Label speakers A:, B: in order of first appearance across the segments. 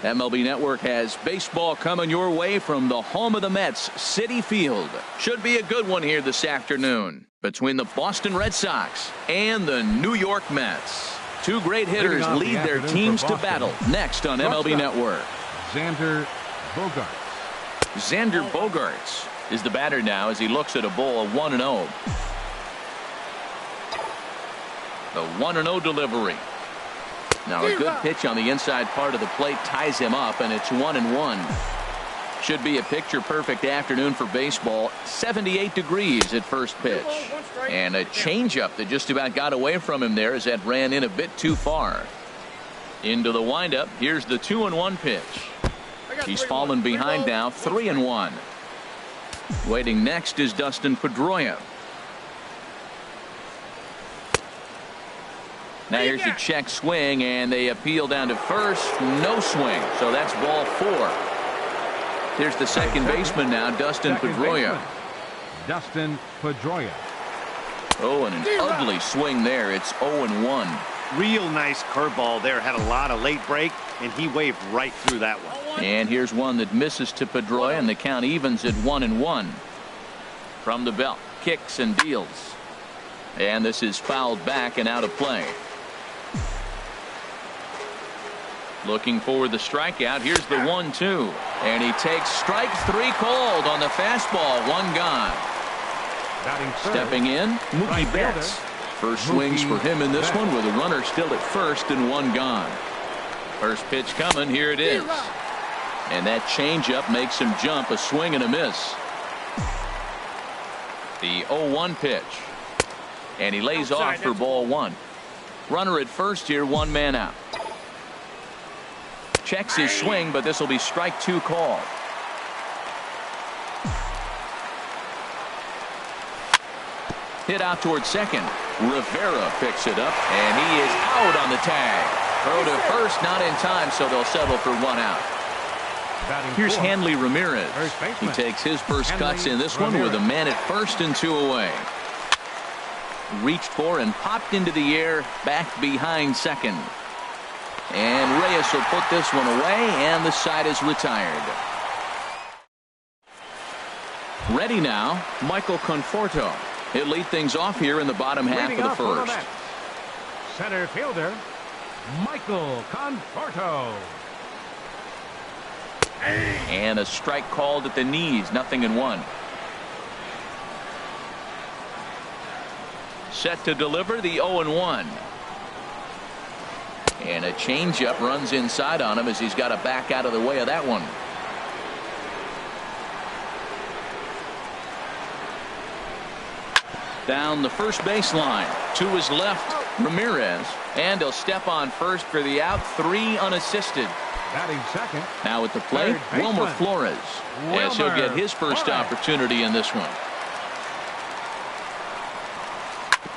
A: MLB Network has baseball coming your way from the home of the Mets, Citi Field. Should be a good one here this afternoon between the Boston Red Sox and the New York Mets. Two great hitters lead their teams to battle. Next on MLB Network.
B: Xander Bogaerts.
A: Xander Bogaerts is the batter now as he looks at a ball 1-0. The 1-0 delivery. Now a good pitch on the inside part of the plate ties him up, and it's 1-1. Should be a picture-perfect afternoon for baseball. 78 degrees at first pitch. And a changeup that just about got away from him there as that ran in a bit too far. Into the windup. Here's the 2-1 pitch. He's fallen behind now, 3-1. Waiting next is Dustin Pedroia. Now here's a check swing, and they appeal down to first. No swing, so that's ball 4. Here's the second baseman now, Dustin Pedroia.
B: Dustin Pedroia.
A: Oh, and an ugly swing there. It's 0-1.
C: Real nice curveball there. Had a lot of late break, and he waved right through that one.
A: And here's one that misses to Pedroia, and the count evens at 1-1. From the belt, kicks and deals. And this is fouled back and out of play. Looking for the strikeout. Here's the 1-2. And he takes strike 3 called on the fastball. 1 gone. Stepping in, Mookie Betts. First swings for him in this one with a runner still at first and 1 gone. First pitch coming. Here it is. And that changeup makes him jump. A swing and a miss. The 0-1 pitch. And he lays off for ball 1. Runner at first here, 1 man out. Checks his swing, but this will be strike 2 called. Hit out towards second. Rivera picks it up, and he is out on the tag. Throw to first, not in time, so they'll settle for 1 out. Here's Hanley Ramirez. He takes his first cuts in this one with a man at first and 2 away. Reached for and popped into the air, back behind second. And Reyes will put this one away, and the side is retired. Ready now, Michael Conforto. He'll lead things off here in the bottom half of the first.
B: Center fielder, Michael Conforto.
A: And a strike called at the knees, 0-1. Set to deliver the 0-1. And a changeup runs inside on him as he's got to back out of the way of that one. Down the first baseline. To his left, Ramirez. And he'll step on first for the out. 3 unassisted.
B: Batting second.
A: Now at the plate, Wilmer Flores. As he'll get his first opportunity in this one.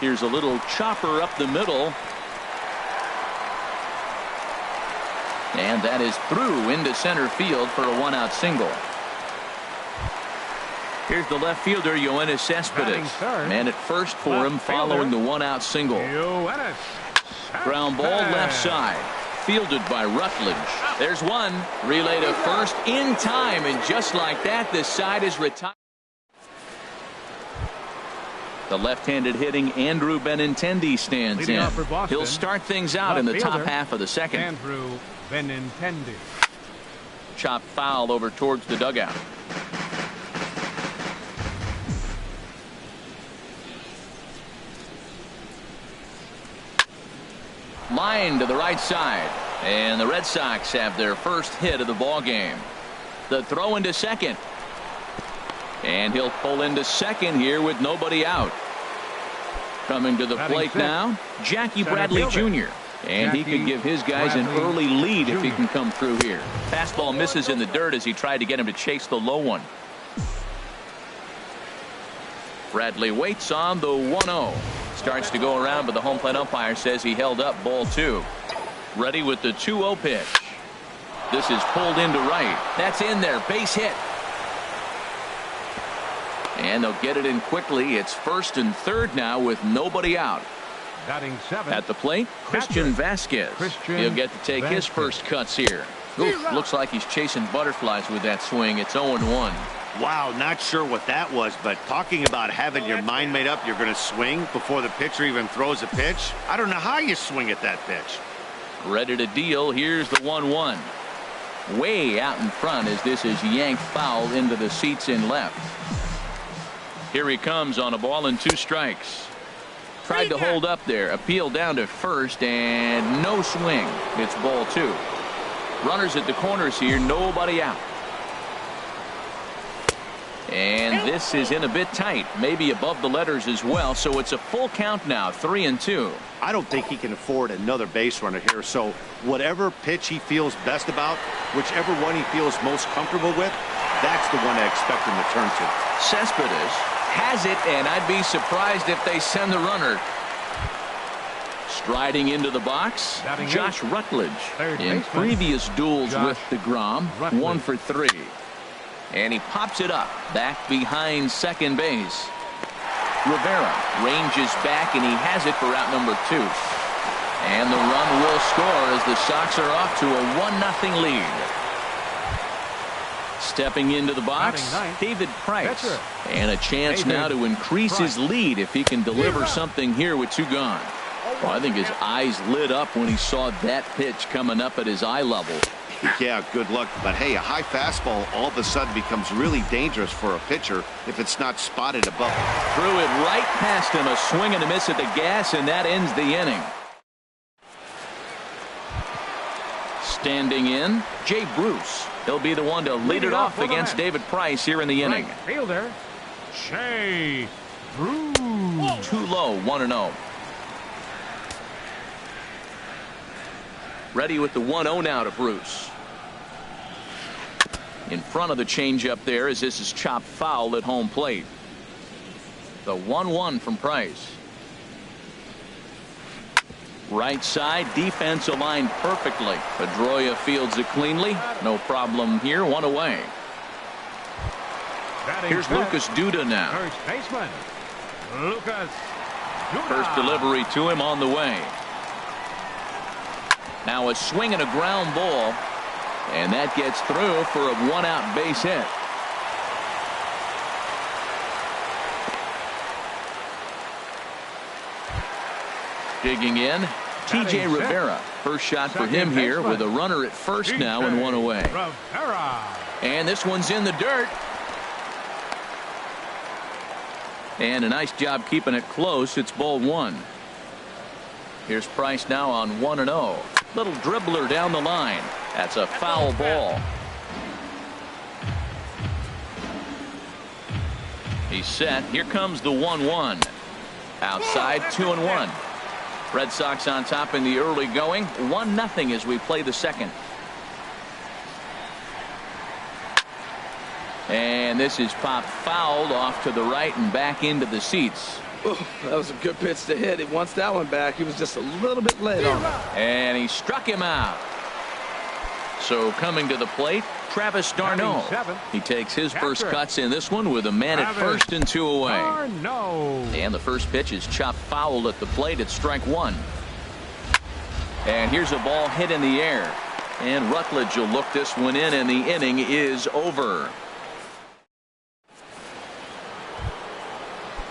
A: Here's a little chopper up the middle. And that is through into center field for a 1-out single. Here's the left fielder, Yoenis Cespedes. Man at first for him following the 1-out single. Ground ball left side. Fielded by Rutledge. There's one. Relay to first in time. And just like that, this side is retired. The left-handed hitting Andrew Benintendi stands in. He'll start things out in the top half of the second.
B: Andrew Benintendi.
A: Chop foul over towards the dugout. Line to the right side. And the Red Sox have their first hit of the ball game. The throw into second. And he'll pull into second here with nobody out. Coming to the plate now, Jackie Bradley Jr. And he could give his guys an early lead if he can come through here. Fastball misses in the dirt as he tried to get him to chase the low one. Bradley waits on the 1-0. Starts to go around, but the home plate umpire says he held up ball 2. Ready with the 2-0 pitch. This is pulled into right. That's in there. Base hit. And they'll get it in quickly. It's first and third now with nobody out.
B: Batting 7.
A: At the plate, Christian Vasquez. He'll get to take his first cuts here. Oof, looks like he's chasing butterflies with that swing. It's 0-1.
C: Wow, not sure what that was, but talking about having your mind made up you're going to swing before the pitcher even throws a pitch. I don't know how you swing at that pitch.
A: Ready to deal. Here's the 1-1. Way out in front as this is yanked foul into the seats in left. Here he comes on a ball and 2 strikes. Tried to hold up there. Appeal down to first and no swing. It's ball 2. Runners at the corners here. Nobody out. And this is in a bit tight. Maybe above the letters as well. So it's a full count now. 3-2.
C: I don't think he can afford another base runner here. So whatever pitch he feels best about, whichever one he feels most comfortable with, that's the one I expect him to turn to.
A: Cespedes has it, and I'd be surprised if they send the runner. Striding into the box, Josh Rutledge. In previous duels with DeGrom, 1 for 3. And he pops it up back behind second base. Rivera ranges back, and he has it for out number 2. And the run will score as the Sox are off to a 1-0 lead. Stepping into the box, David Price. And a chance now to increase his lead if he can deliver something here with 2 gone. Well, I think his eyes lit up when he saw that pitch coming up at his eye level.
C: Yeah, good luck. But hey, a high fastball all of a sudden becomes really dangerous for a pitcher if it's not spotted above him.
A: Threw it right past him, a swing and a miss at the gas, and that ends the inning. Standing in, Jay Bruce. He'll be the one to lead it off against David Price here in the inning.
B: Right fielder, Jay Bruce.
A: Too low, 1-0. Ready with the 1-0 now to Bruce. In front of the changeup there as this is chopped foul at home plate. The 1-1 from Price. Right side, defense aligned perfectly. Pedroia fields it cleanly. No problem here. 1 away. Here's Lucas Duda now.
B: First baseman, Lucas Duda.
A: First delivery to him on the way. Now a swing and a ground ball, and that gets through for a 1-out base hit. Digging in, TJ Rivera. First shot for him here with a runner at first now and 1 away. And this one's in the dirt. And a nice job keeping it close. It's ball 1. Here's Price now on 1-0. Little dribbler down the line. That's a foul ball. He's set. Here comes the 1-1. Outside, 2-1. Red Sox on top in the early going. 1-0 as we play the second. And this is popped fouled off to the right and back into the seats.
D: Oh, that was a good pitch to hit. He wants that one back. He was just a little bit late on it.
A: And he struck him out. So coming to the plate, Travis d'Arnaud. He takes his first cuts in this one with a man at first and 2 away. And the first pitch is chopped foul at the plate at strike 1. And here's a ball hit in the air. And Rutledge will look this one in, and the inning is over.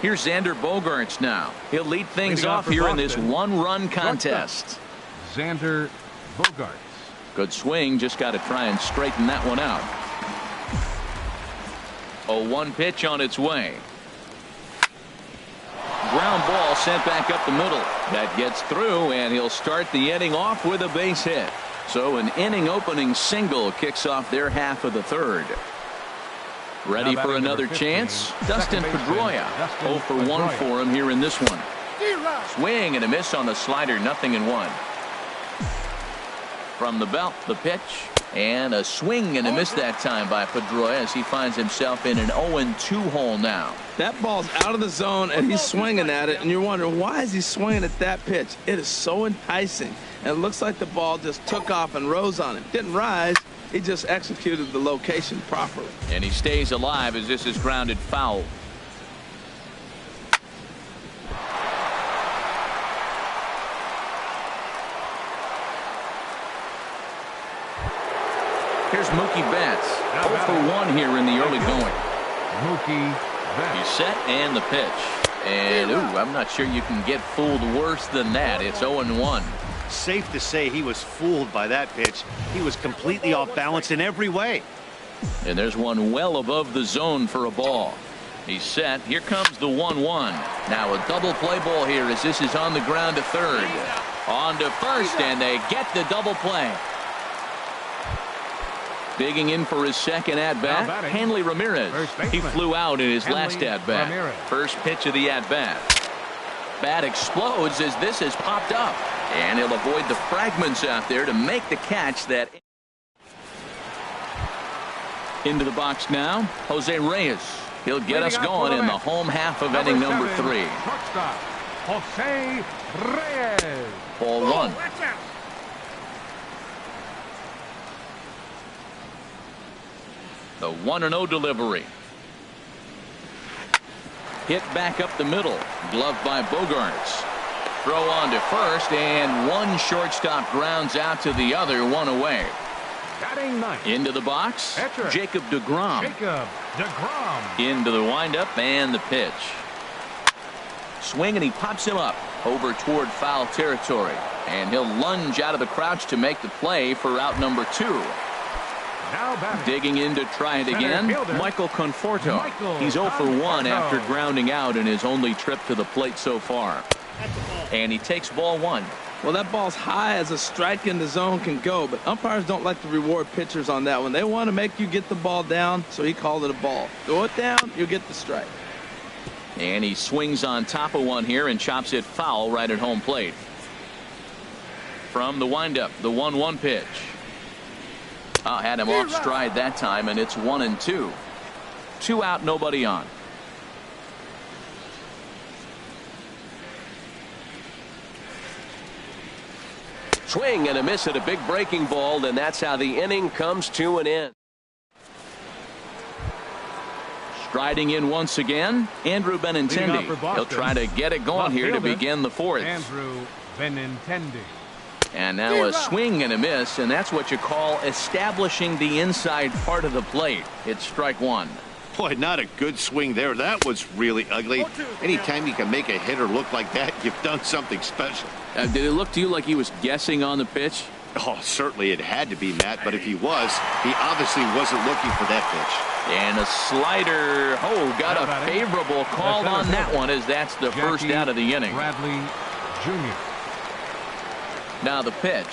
A: Here's Xander Bogaerts now. He'll lead things off here in this 1-run contest.
B: Xander Bogaerts.
A: Good swing. Just got to try and straighten that one out. 0-1 pitch on its way. Ground ball sent back up the middle. That gets through, and he'll start the inning off with a base hit. So an inning opening single kicks off their half of the third. Ready for another chance? Dustin Pedroia. 0 for 1 for him here in this one. Swing and a miss on the slider. 0-1. From the belt, the pitch. And a swing and a miss that time by Pedroia as he finds himself in an 0-2 hole now.
D: That ball's out of the zone, and he's swinging at it, and you're wondering, why is he swinging at that pitch? It is so enticing. And it looks like the ball just took off and rose on him. Didn't rise. He just executed the location properly.
A: And he stays alive as this is grounded foul. Here's Mookie Betts. 0 for 1 here in the early going.
B: Mookie Betts.
A: He's set and the pitch. And, I'm not sure you can get fooled worse than that. It's 0-1.
C: Safe to say he was fooled by that pitch. He was completely off balance in every way.
A: And there's one well above the zone for a ball. He's set. Here comes the 1-1. Now a double play ball here as this is on the ground to third. On to first, and they get the double play. Digging in for his second at-bat, Hanley Ramirez. He flew out in his last at-bat. First pitch of the at-bat. Bat explodes as this has popped up. And he'll avoid the fragments out there to make the catch. That into the box now, Jose Reyes. He'll get us going in the home half of inning number 3.
B: Shortstop, Jose Reyes.
A: Ball 1. The 1-0 delivery. Hit back up the middle. Gloved by Bogarts. Throw on to first, and one shortstop grounds out to the other, one away.
B: Batting ninth.
A: Into the box,
B: Pitcher.
A: Jacob deGrom. Into the windup and the pitch. Swing, and he pops him up over toward foul territory. And he'll lunge out of the crouch to make the play for out number 2.
B: Now batting.
A: Digging in to try it again, Michael Conforto. He's 0 for 1 after grounding out in his only trip to the plate so far. And he takes ball 1.
D: Well, that ball's high as a strike in the zone can go, but umpires don't like to reward pitchers on that one. They want to make you get the ball down, so he called it a ball. Throw it down, you'll get the strike.
A: And he swings on top of one here and chops it foul right at home plate. From the windup, the 1-1 pitch. Had him off stride that time, and it's 1-2. 2 out, nobody on.
E: Swing and a miss at a big breaking ball, and that's how the inning comes to an end.
A: Striding in once again, Andrew Benintendi. He'll try to get it going here to begin the 4th.
B: Andrew Benintendi.
A: And now a swing and a miss, and that's what you call establishing the inside part of the plate. It's strike 1.
C: Boy, not a good swing there. That was really ugly. Anytime you can make a hitter look like that, you've done something special.
A: Did it look to you like he was guessing on the pitch?
C: Oh, certainly it had to be, Matt, but if he was, he obviously wasn't looking for that pitch.
A: And a slider. Got a favorable call on that one, as that's the first out of the inning.
B: Bradley Jr.
A: Now the pitch.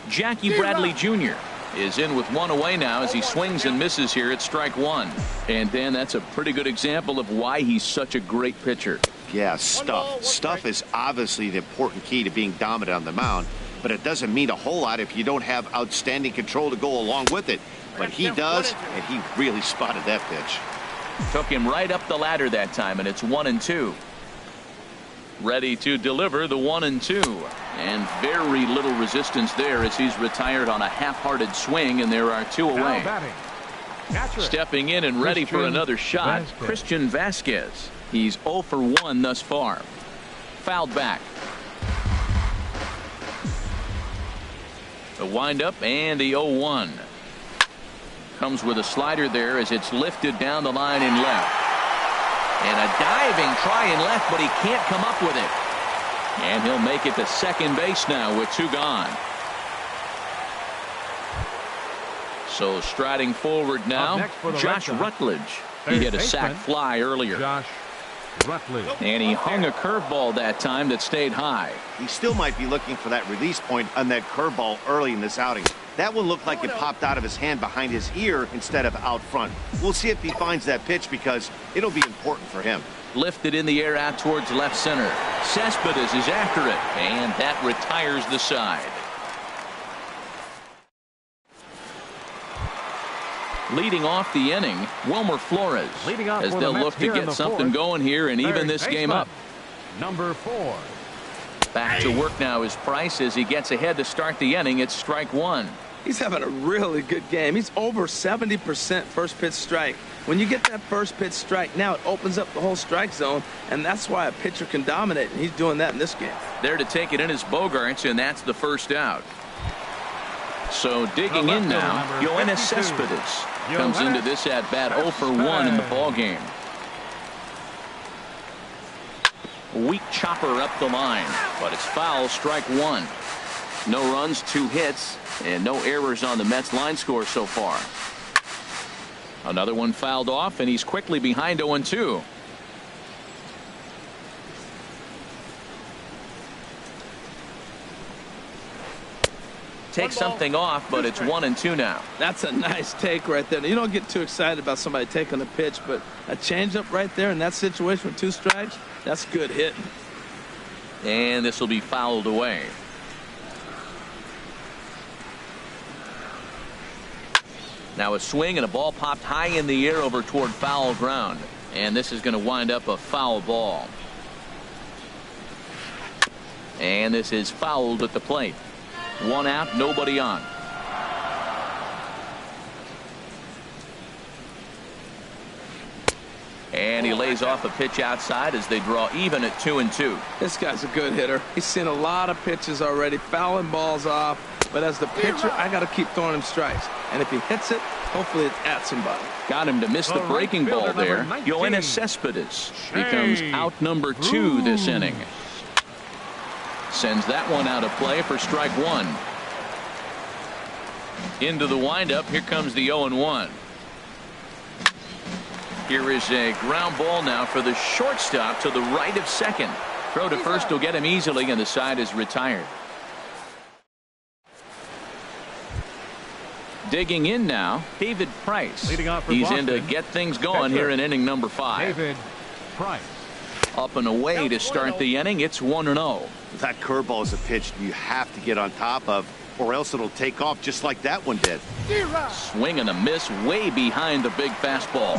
A: Jackie Bradley Jr. is in with 1 away now as he swings and misses here at strike 1. And Dan, that's a pretty good example of why he's such a great pitcher.
C: Yeah, stuff. Stuff is obviously the important key to being dominant on the mound, but it doesn't mean a whole lot if you don't have outstanding control to go along with it. But he does, and he really spotted that pitch.
A: Took him right up the ladder that time, and it's 1-2. Ready to deliver the 1-2. And very little resistance there as he's retired on a half-hearted swing, and there are 2 away. Stepping in and ready for another shot, Christian Vasquez. He's 0 for 1 thus far. Fouled back. The windup and the 0-1. Comes with a slider there as it's lifted down the line in left. And a diving try in left, but he can't come up with it. And he'll make it to second base now with 2 gone. So striding forward now, Josh Rutledge. He hit a sac fly earlier.
B: Josh Rutledge.
A: And he hung a curveball that time that stayed high.
C: He still might be looking for that release point on that curveball early in this outing. That one looked like it popped out of his hand behind his ear instead of out front. We'll see if he finds that pitch because it'll be important for him.
A: Lifted in the air out towards left center. Cespedes is after it, and that retires the side. Leading off the inning, Wilmer Flores, as they'll look to get something going here and even this game up.
B: Number 4.
A: Back to work now is Price as he gets ahead to start the inning. It's strike 1.
D: He's having a really good game. He's over 70% first pitch strike. When you get that first pitch strike, now it opens up the whole strike zone, and that's why a pitcher can dominate, and he's doing that in this game.
A: There to take it in is Bogarts, and that's the first out. So digging in now, Yoenis Cespedes comes into this at bat 0 for 1 in the ball game. Weak chopper up the line, but it's foul, strike one. No runs, 2 hits, and no errors on the Mets line score so far. Another one fouled off, and he's quickly behind 0-2. Take something off, but it's 1-2 now.
D: That's a nice take right there. You don't get too excited about somebody taking a pitch, but a changeup right there in that situation with 2 strikes, that's good hitting.
A: And this will be fouled away. Now a swing and a ball popped high in the air over toward foul ground. And this is going to wind up a foul ball. And this is fouled at the plate. 1 out, nobody on. And he lays off a pitch outside as they draw even at 2-2.
D: This guy's a good hitter. He's seen a lot of pitches already, fouling balls off. But as the pitcher, I got to keep throwing him strikes. And if he hits it, hopefully it's at somebody.
A: Got him to miss the breaking ball there. Yoenis Cespedes becomes out number 2 this inning. Sends that one out of play for strike 1. Into the windup. Here comes the 0-1. Here is a ground ball now for the shortstop to the right of second. Throw to first will get him easily, and the side is retired. Digging in now, David Price.
B: Leading off for
A: He's
B: Boston,
A: in to get things going here in inning number 5.
B: David Price.
A: Up and away to start the inning. It's 1-0.
C: That curveball is a pitch you have to get on top of, or else it'll take off just like that one did.
A: Swing and a miss way behind the big fastball.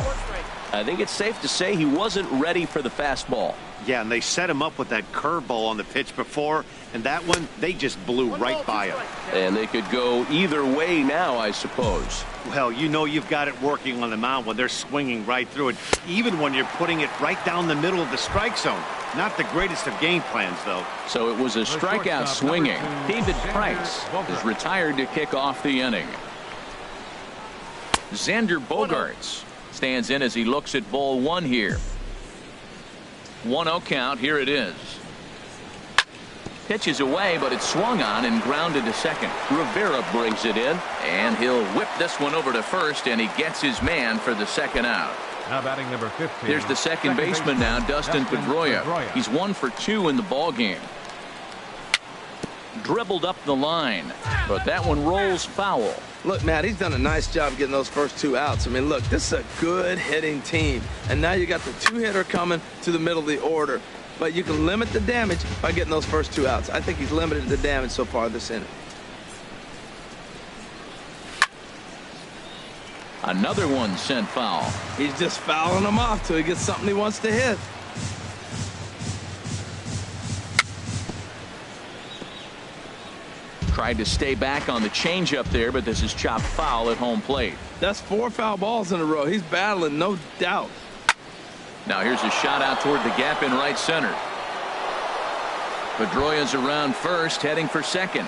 A: I think it's safe to say he wasn't ready for the fastball.
C: Yeah, and they set him up with that curveball on the pitch before, and that one, they just blew right by him.
E: And they could go either way now, I suppose.
C: Well, you know you've got it working on the mound when they're swinging right through it, even when you're putting it right down the middle of the strike zone. Not the greatest of game plans, though.
A: So it was a strikeout swinging. David Price is retired to kick off the inning. Xander Bogaerts stands in as he looks at ball 1 here. 1-0 count. Here it is. Pitches away, but it's swung on and grounded to second. Rivera brings it in, and he'll whip this one over to first, and he gets his man for the second out.
B: Now batting number 15.
A: Here's the second baseman now, Dustin Pedroia. He's 1 for 2 in the ball game. Dribbled up the line, but that one rolls foul.
D: Look, Matt, he's done a nice job getting those first 2 outs. I mean, look, this is a good hitting team. And now you got the 2-hitter coming to the middle of the order. But you can limit the damage by getting those first 2 outs. I think he's limited the damage so far this inning.
A: Another one sent foul.
D: He's just fouling them off till he gets something he wants to hit.
A: Tried to stay back on the changeup there, but this is chopped foul at home plate.
D: That's 4 foul balls in a row. He's battling, no doubt.
A: Now here's a shot out toward the gap in right center. Pedroia's around first, heading for second.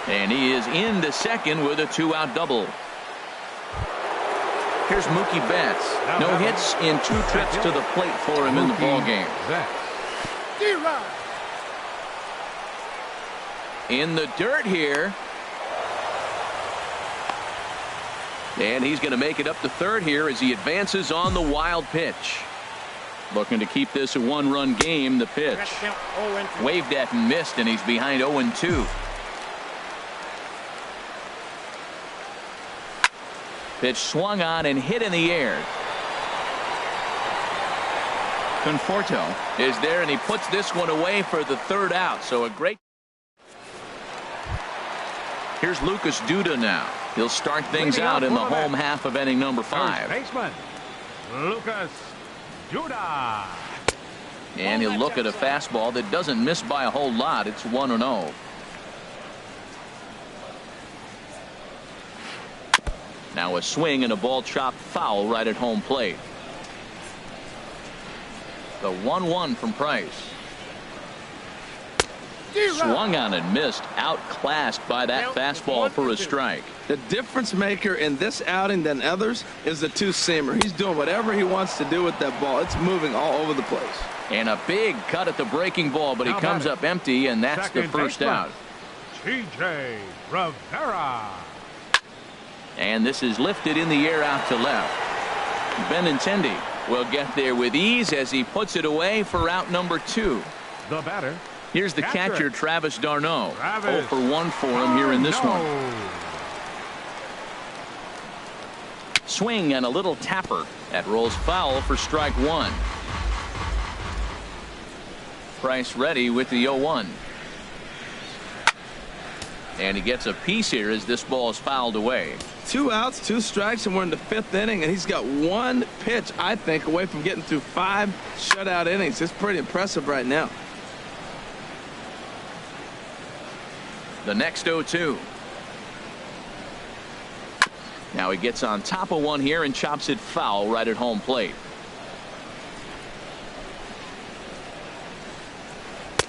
A: And he is into second with a 2-out double. Here's Mookie Betts. No hits in 2 trips to the plate for him in the ball game. In the dirt here. And he's going to make it up to third here as he advances on the wild pitch. Looking to keep this a 1-run game. The pitch waved at and missed, and he's behind 0-2. Pitch swung on and hit in the air. Conforto is there, and he puts this one away for the 3rd out. So a great. Here's Lucas Duda now. He'll start things out in the home half of inning number 5.
B: Baseman Lucas Duda.
A: And he'll look at a fastball that doesn't miss by a whole lot. It's 1-0. Now a swing and a ball chopped foul right at home plate. The 1-1 from Price. Swung on and missed. Outclassed by that fastball for a strike.
D: The difference maker in this outing than others is the two-seamer. He's doing whatever he wants to do with that ball. It's moving all over the place.
A: And a big cut at the breaking ball, but he comes up empty, and that's the first out.
B: T.J. Rivera.
A: And this is lifted in the air out to left. Benintendi will get there with ease as he puts it away for out number 2.
B: The batter.
A: Here's the catcher, Travis d'Arnaud. 0 for 1 for him here in this one. Swing and a little tapper. That rolls foul for strike 1. Price ready with the 0-1. And he gets a piece here as this ball is fouled away.
D: 2 outs, 2 strikes, and we're in the 5th inning, and he's got 1 pitch, I think, away from getting through 5 shutout innings. It's pretty impressive right now.
A: The next 0-2. Now he gets on top of one here and chops it foul right at home plate.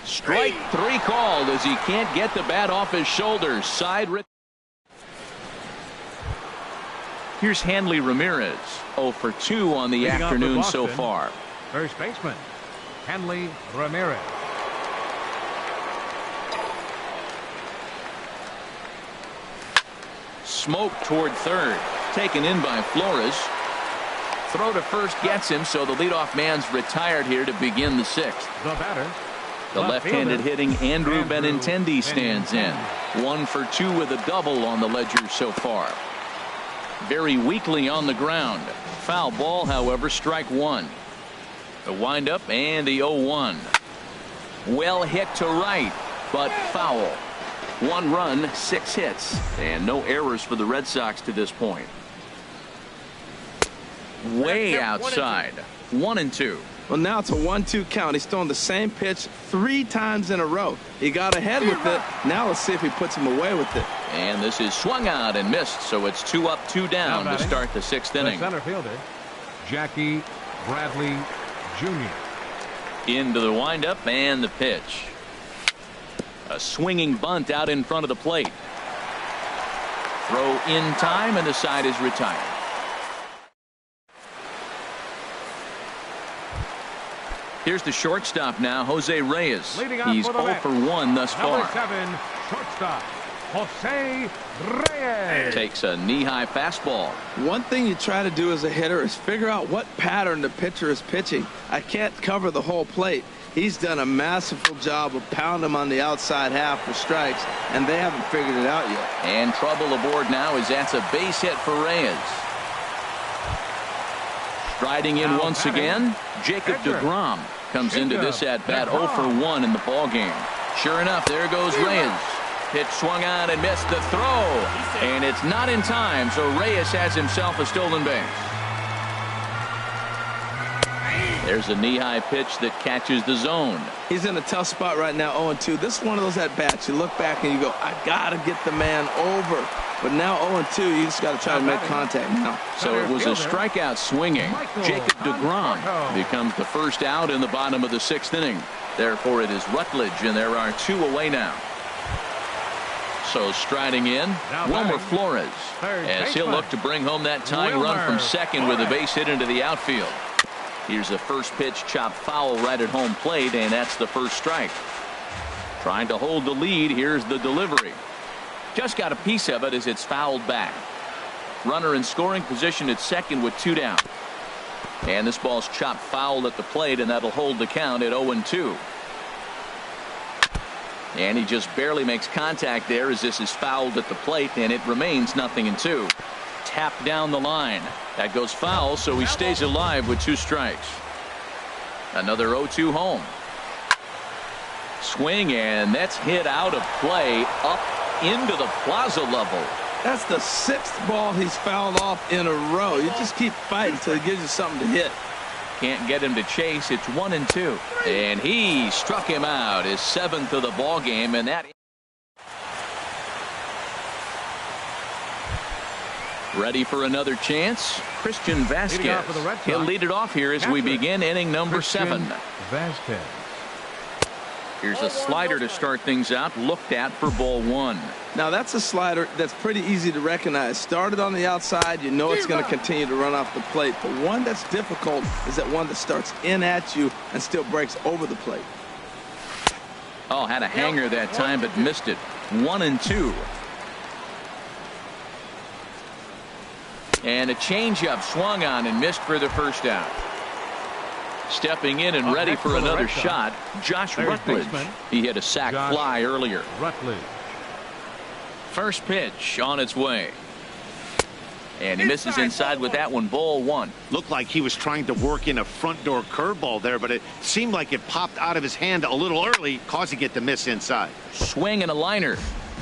A: Strike 3 called as he can't get the bat off his shoulders. Side. Here's Hanley Ramirez. 0 for 2 on the afternoon so far.
B: First baseman Hanley Ramirez.
A: Smoke toward third. Taken in by Flores. Throw to first gets him, so the leadoff man's retired here to begin the 6th.
B: The batter.
A: The left-handed hitting Andrew Benintendi stands in. 1 for 2 with a double on the ledger so far. Very weakly on the ground. Foul ball, however, strike 1. The windup and the 0-1. Well hit to right, but foul. 1 run, 6 hits, and no errors for the Red Sox to this point. Way outside. 1-2.
D: Well, now it's a 1-2 count. He's throwing the same pitch 3 times in a row. He got ahead with it. Now let's see if he puts him away with it.
A: And this is swung out and missed, so it's 2 up, 2 down to start the 6th inning.
B: Center fielder Jackie Bradley Jr.
A: Into the windup and the pitch. A swinging bunt out in front of the plate. Throw in time, and the side is retired. Here's the shortstop now, Jose Reyes. He's 0 for 1 thus far.
B: Number 7, shortstop Jose Reyes.
A: Takes a knee-high fastball.
D: One thing you try to do as a hitter is figure out what pattern the pitcher is pitching. I can't cover the whole plate. He's done a masterful job of pounding him on the outside half for strikes, and they haven't figured it out yet.
A: And trouble aboard now as that's a base hit for Reyes. Striding in once again, Jacob deGrom comes into this at-bat 0 for 1 in the ballgame. Sure enough, there goes Reyes. Pitch swung on and missed the throw. And it's not in time, so Reyes has himself a stolen base. There's a knee-high pitch that catches the zone.
D: He's in a tough spot right now, 0-2. This is one of those at-bats. You look back and you go, I got to get the man over. But now 0-2, you just got to try to make contact now.
A: So it was a strikeout swinging. Jacob deGrom becomes the first out in the bottom of the 6th inning. Therefore, it is Rutledge, and there are 2 away now. So striding in, Wilmer Flores, as he'll look to bring home that tying run from second with a base hit into the outfield. Here's the first pitch chopped foul right at home plate, and that's the first strike. Trying to hold the lead. Here's the delivery. Just got a piece of it as it's fouled back. Runner in scoring position at second with 2 down. And this ball's chopped foul at the plate, and that'll hold the count at 0-2. And he just barely makes contact there as this is fouled at the plate, and it remains 0-2. Tapped down the line. That goes foul, so he stays alive with 2 strikes. Another 0-2 home. Swing, and that's hit out of play up into the plaza level.
D: That's the 6th ball he's fouled off in a row. You just keep fighting until he gives you something to hit.
A: Can't get him to chase. It's 1-2. And he struck him out, his 7th of the ball game, and that. Ready for another chance? Christian Vasquez. He'll lead it off here as we begin inning number 7.
B: Vasquez.
A: Here's a slider to start things out, looked at for ball one.
D: Now that's a slider that's pretty easy to recognize. Started on the outside, you know it's going to continue to run off the plate. The one that's difficult is that one that starts in at you and still breaks over the plate.
A: Oh, had a hanger that time but missed it. 1-2. And a changeup swung on and missed for the first out. Stepping in and ready for another shot, Josh Rutledge. He hit a sac fly earlier.
B: Rutledge.
A: First pitch on its way. And he misses inside with that one, ball one.
C: Looked like he was trying to work in a front door curveball there, but it seemed like it popped out of his hand a little early, causing it to miss inside.
A: Swing and a liner,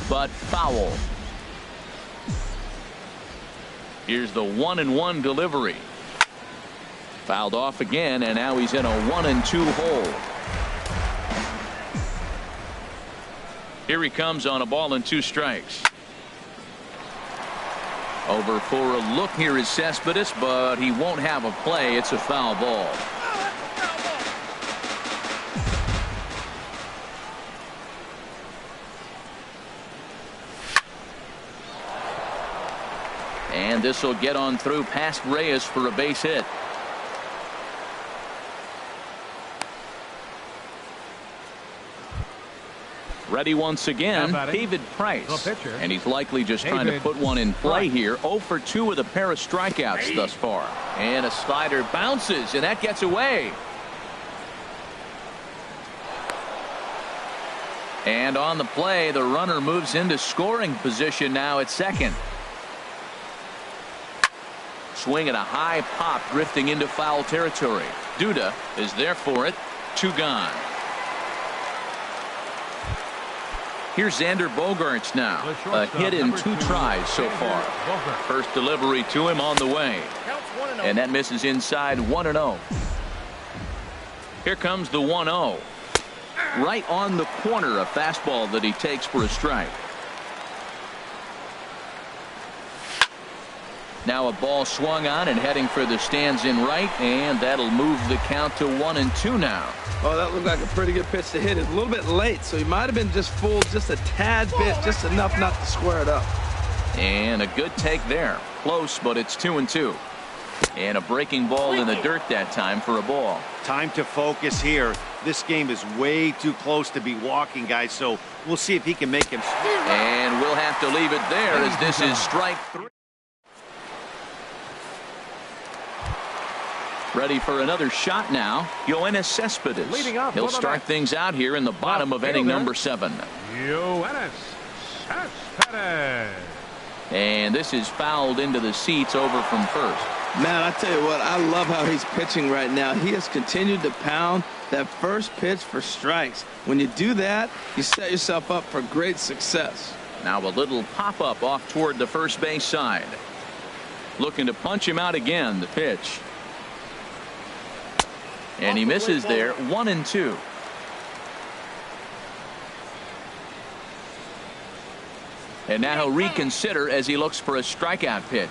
A: but foul. Here's the 1-1 delivery. Fouled off again, and now he's in a 1-2 hole. Here he comes on a ball and 2 strikes. Over for a look here is Cespedes, but he won't have a play. It's a foul ball. And this will get on through past Reyes for a base hit. Ready once again, David Price. And he's likely just trying to put one in play here. 0 for 2 with a pair of strikeouts thus far. And a slider bounces, and that gets away. And on the play, the runner moves into scoring position now at second. Swing at a high pop, drifting into foul territory. Duda is there for it. 2 gone. Here's Xander Bogaerts now. A hit in 2 tries so far. First delivery to him on the way. And that misses inside 1-0. Here comes the 1-0. Right on the corner, a fastball that he takes for a strike. Now a ball swung on and heading for the stands in right, and that'll move the count to 1-2 now.
D: Oh, that looked like a pretty good pitch to hit. It's a little bit late, so he might have been just fooled just a tad bit, just enough not to square it up.
A: And a good take there. Close, but it's 2-2. And a breaking ball in the dirt that time for a ball.
C: Time to focus here. This game is way too close to be walking, guys, so we'll see if he can make him.
A: And we'll have to leave it there as this is strike 3. Ready for another shot now. Yoenis Cespedes. He'll start things out here in the bottom of inning number 7.
B: Yoenis Cespedes.
A: And this is fouled into the seats over from first.
D: Man, I tell you what, I love how he's pitching right now. He has continued to pound that first pitch for strikes. When you do that, you set yourself up for great success.
A: Now a little pop-up off toward the first base side. Looking to punch him out again, the pitch. And he misses there, 1-2. And now he'll reconsider as he looks for a strikeout pitch.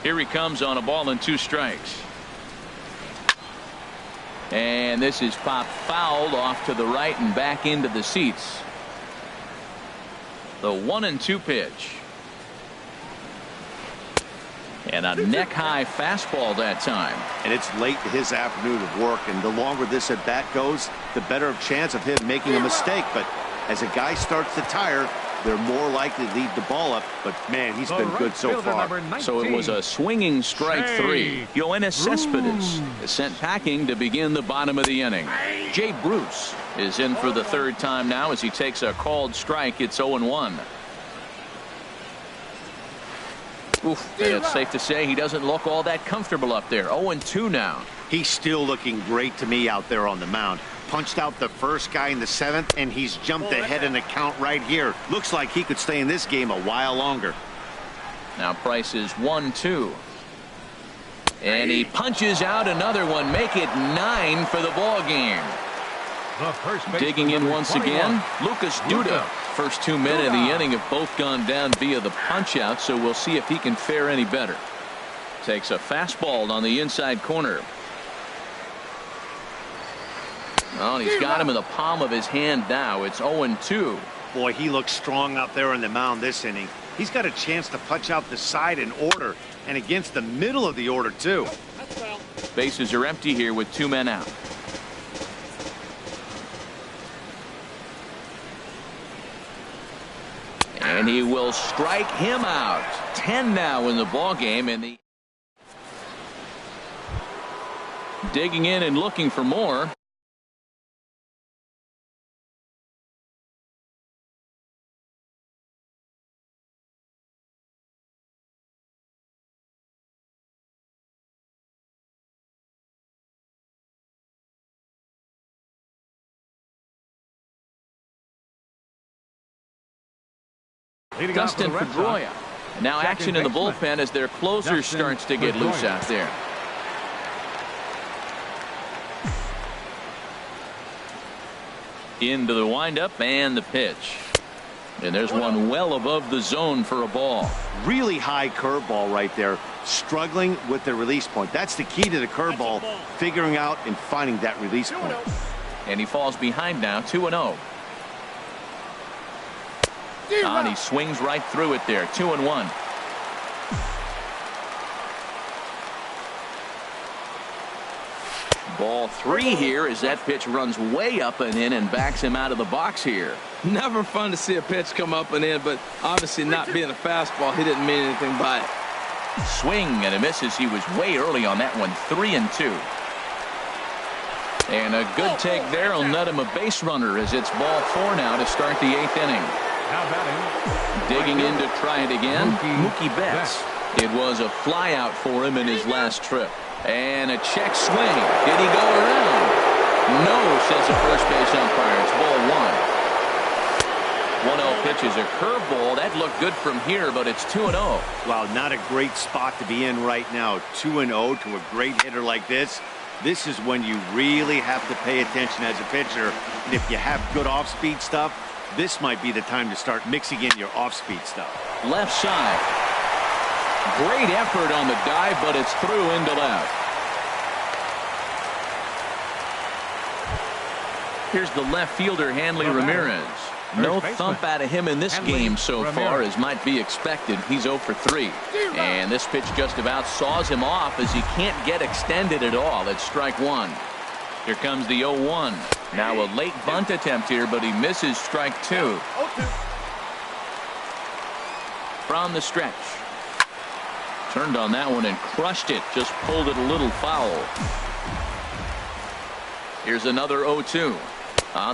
A: Here he comes on a ball and 2 strikes. And this is popped fouled off to the right and back into the seats. The 1-2 pitch. And a neck-high fastball that time.
C: And it's late in his afternoon of work, and the longer this at-bat goes, the better of chance of him making a mistake. But as a guy starts to tire, they're more likely to leave the ball up. But, man, he's been good so far.
A: So it was a swinging strike 3. Yoenis Cespedes is sent packing to begin the bottom of the inning. Jay Bruce is in for the 3rd time now as he takes a called strike. It's 0-1. Oof, and it's safe to say he doesn't look all that comfortable up there. 0-2 now.
C: He's still looking great to me out there on the mound. Punched out the first guy in the 7th, and he's jumped ahead in the count right here. Looks like he could stay in this game a while longer.
A: Now Price is 1-2. And he punches out another one. Make it 9 for the ball game. Digging in once again, Lucas Duda. First 2 men of the inning have both gone down via the punch out, so we'll see if he can fare any better. Takes a fastball on the inside corner. Oh, he's got him in the palm of his hand now. It's 0-2.
C: Boy, he looks strong out there on the mound this inning. He's got a chance to punch out the side in order, and against the middle of the order, too.
A: Bases are empty here with 2 men out. And he will strike him out. 10 now in the ball game, and the digging in and looking for more. Dustin Pedroia. Now action in the bullpen as their closer starts to get loose out there. Into the windup and the pitch. And there's one well above the zone for a ball.
C: Really high curveball right there. Struggling with the release point. That's the key to the curveball. Figuring out and finding that release point.
A: And he falls behind now, 2-0. And he swings right through it there, 2-1. Ball 3 here as that pitch runs way up and in and backs him out of the box here.
D: Never fun to see a pitch come up and in, but obviously not being a fastball, he didn't mean anything by it.
A: Swing and a misses. He was way early on that one, 3-2. And a good take there will net him a base runner as it's ball 4 now to start the 8th inning.
B: Now batting.
A: Digging in to try it again, Mookie Betts. It was a fly out for him in his last trip. And a check swing. Did he go around? No, says the first base umpire. It's ball 1. 1-0 pitch is a curveball. That looked good from here, but it's 2-0.
C: Wow, not a great spot to be in right now. 2-0 to a great hitter like this. This is when you really have to pay attention as a pitcher. And if you have good off-speed stuff, this might be the time to start mixing in your off-speed stuff.
A: Left side. Great effort on the dive, but it's through into left. Here's the left fielder, Hanley Ramirez. No thump out of him in this game so far, as might be expected. He's 0 for 3. And this pitch just about saws him off as he can't get extended at all. It's strike 1. Here comes the 0-1. Now a late bunt attempt here, but he misses strike 2. From the stretch. Turned on that one and crushed it. Just pulled it a little foul. Here's another 0-2.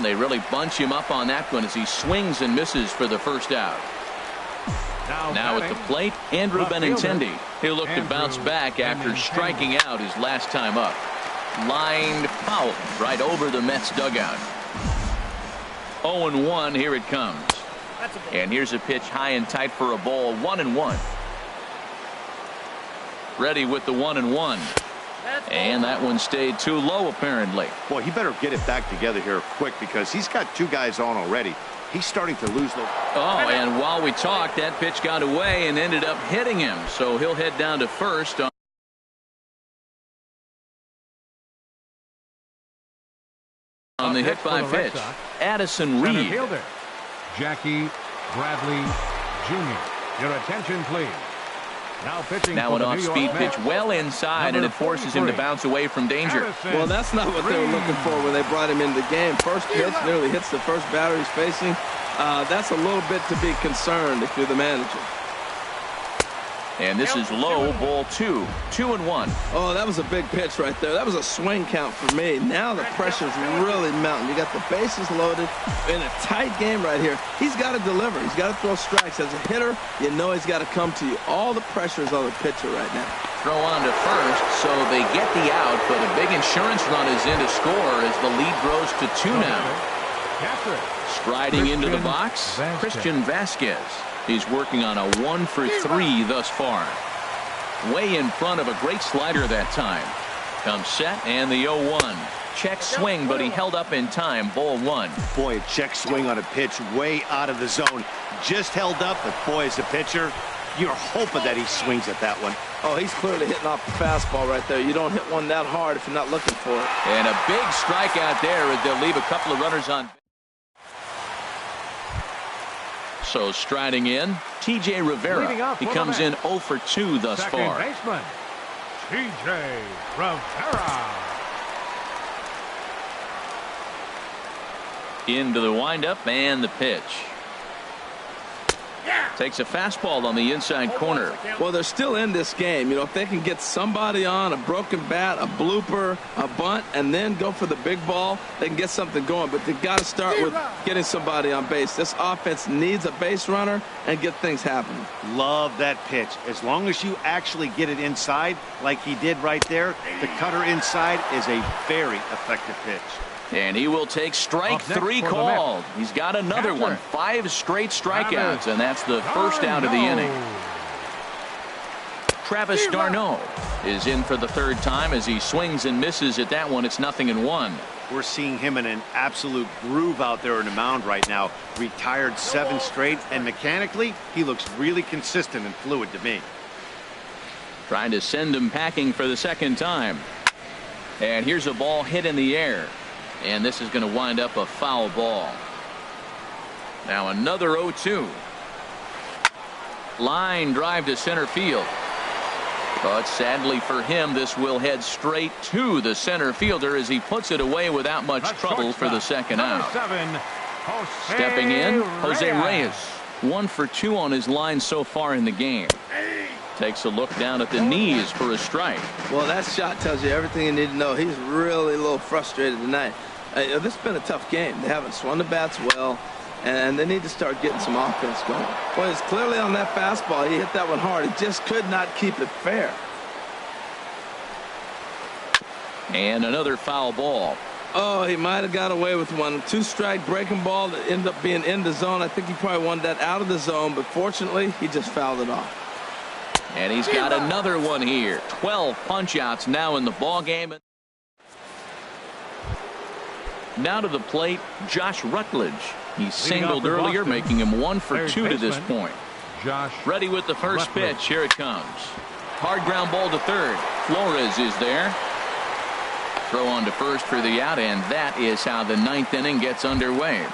A: They really bunch him up on that one as he swings and misses for the first out. Now at the plate, Andrew Benintendi. He'll look to bounce back after striking out his last time up. Lined foul right over the Mets dugout. 0-1. Here it comes. And here's a pitch high and tight for a ball. 1-1. Ready with the 1-1. And that one stayed too low apparently.
C: Boy, he better get it back together here quick because he's got 2 guys on already. He's starting to lose the.
A: Oh, and while we talked, that pitch got away and ended up hitting him. So he'll head down to first on the hit by pitch. Addison Reed.
B: Jackie Bradley Jr. Your attention, please.
A: Now an off-speed pitch well inside, and it forces him to bounce away from danger.
D: Well, that's not what they were looking for when they brought him into the game. First pitch nearly hits the first batter he's facing. That's a little bit to be concerned if you're the manager.
A: And this is low, ball 2. 2-1.
D: Oh, that was a big pitch right there. That was a swing count for me. Now the pressure's really mounting. You got the bases loaded in a tight game right here. He's got to deliver. He's got to throw strikes. As a hitter, you know he's got to come to you. All the pressure's on the pitcher right now.
A: Throw on to first, so they get the out, but a big insurance run is in to score as the lead grows to 2 now. Striding into the box, Christian Vasquez. He's working on a 1 for 3 thus far. Way in front of a great slider that time. Comes set and the 0-1. Check swing, but he held up in time. Ball 1.
C: Boy, a check swing on a pitch way out of the zone. Just held up, but boy, as a pitcher, You're hoping that he swings at that one.
D: Oh, he's clearly hitting off the fastball right there. You don't hit one that hard if you're not looking for it.
A: And a big strikeout there as they'll leave a couple of runners on. So striding in, T.J. Rivera. He comes in 0 for 2 thus far.
B: Second baseman, T.J. Rivera.
A: Into the windup and the pitch. Takes a fastball on the inside corner.
D: Well, they're still in this game. You know, if they can get somebody on, a broken bat, a blooper, a bunt, and then go for the big ball, they can get something going. But they've got to start with getting somebody on base. This offense needs a base runner and get things happening.
C: Love that pitch. As long as you actually get it inside like he did right there, the cutter inside is a very effective pitch.
A: And he will take strike 3 called. He's got another one. 5 straight strikeouts, and that's the first out of the inning. Travis d'Arnaud is in for the 3rd time as he swings and misses at that one. It's 0-1.
C: We're seeing him in an absolute groove out there in the mound right now. Retired 7 straight, and mechanically, he looks really consistent and fluid to me.
A: Trying to send him packing for the 2nd time. And here's a ball hit in the air. And this is going to wind up a foul ball. Now another 0-2. Line drive to center field. But sadly for him, this will head straight to the center fielder as he puts it away without much trouble for the 2nd out. Stepping in, Jose Reyes. 1 for 2 on his line so far in the game. Takes a look down at the knees for a strike.
D: Well, that shot tells you everything you need to know. He's really a little frustrated tonight. This has been a tough game. They haven't swung the bats well, and they need to start getting some offense going. Well, it's clearly on that fastball. He hit that one hard. He just could not keep it fair.
A: And another foul ball.
D: Oh, he might have got away with one. 2-strike breaking ball that ended up being in the zone. I think he probably wanted that out of the zone, but fortunately, he just fouled it off.
A: And he's got another one here. 12 punch-outs now in the ball game. Now to the plate, Josh Rutledge. He singled earlier, making him 1 for 2 to this point. Ready with the first pitch. Here it comes. Hard ground ball to 3rd. Flores is there. Throw on to 1st for the out, and that is how the 9th inning gets underway.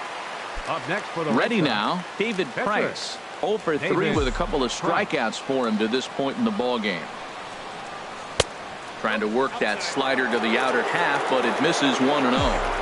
B: Up next for the
A: ready now, David Price. 0 for 3 with a couple of strikeouts for him to this point in the ball game. Trying to work that slider to the outer half, but it misses 1-0.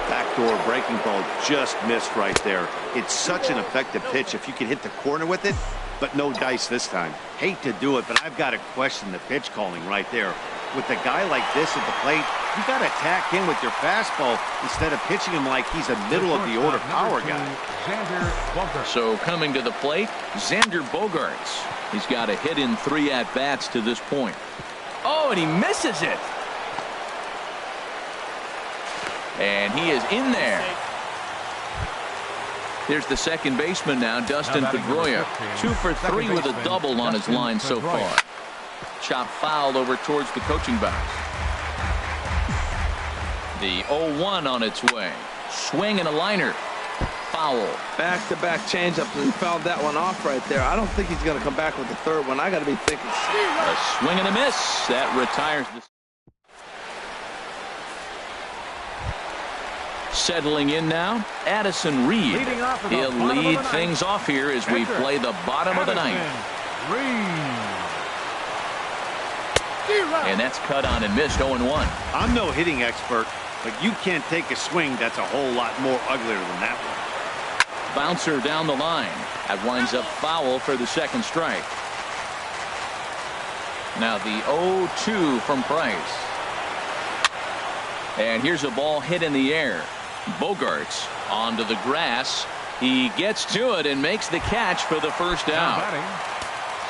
C: Backdoor breaking ball just missed right there. It's such an effective pitch if you can hit the corner with it, but no dice this time. Hate to do it, but I've got to question the pitch calling right there. With a guy like this at the plate, you got to tack in with your fastball instead of pitching him like he's a middle-of-the-order power guy.
A: So coming to the plate, Xander Bogaerts. He's got a hit in 3 at-bats to this point. Oh, and he misses it. And he is in there. Here's the second baseman now, Dustin Pedroia. 2 for 3 with a double on his line so far. Chop foul over towards the coaching box. The 0-1 on its way. Swing and a liner. Foul.
D: Back-to-back changeup, and he fouled that one off right there. I don't think he's going to come back with the 3rd one. I got to be thinking.
A: A swing and a miss. That retires the. Settling in now, Addison Reed. He'll lead things off here as we play the bottom of the 9th. And that's cut on and missed. 0-1.
C: I'm no hitting expert, but you can't take a swing that's a whole lot more uglier than that one.
A: Bouncer down the line. That winds up foul for the 2nd strike. Now the 0-2 from Price. And here's a ball hit in the air. Bogaerts onto the grass. He gets to it and makes the catch for the 1st out.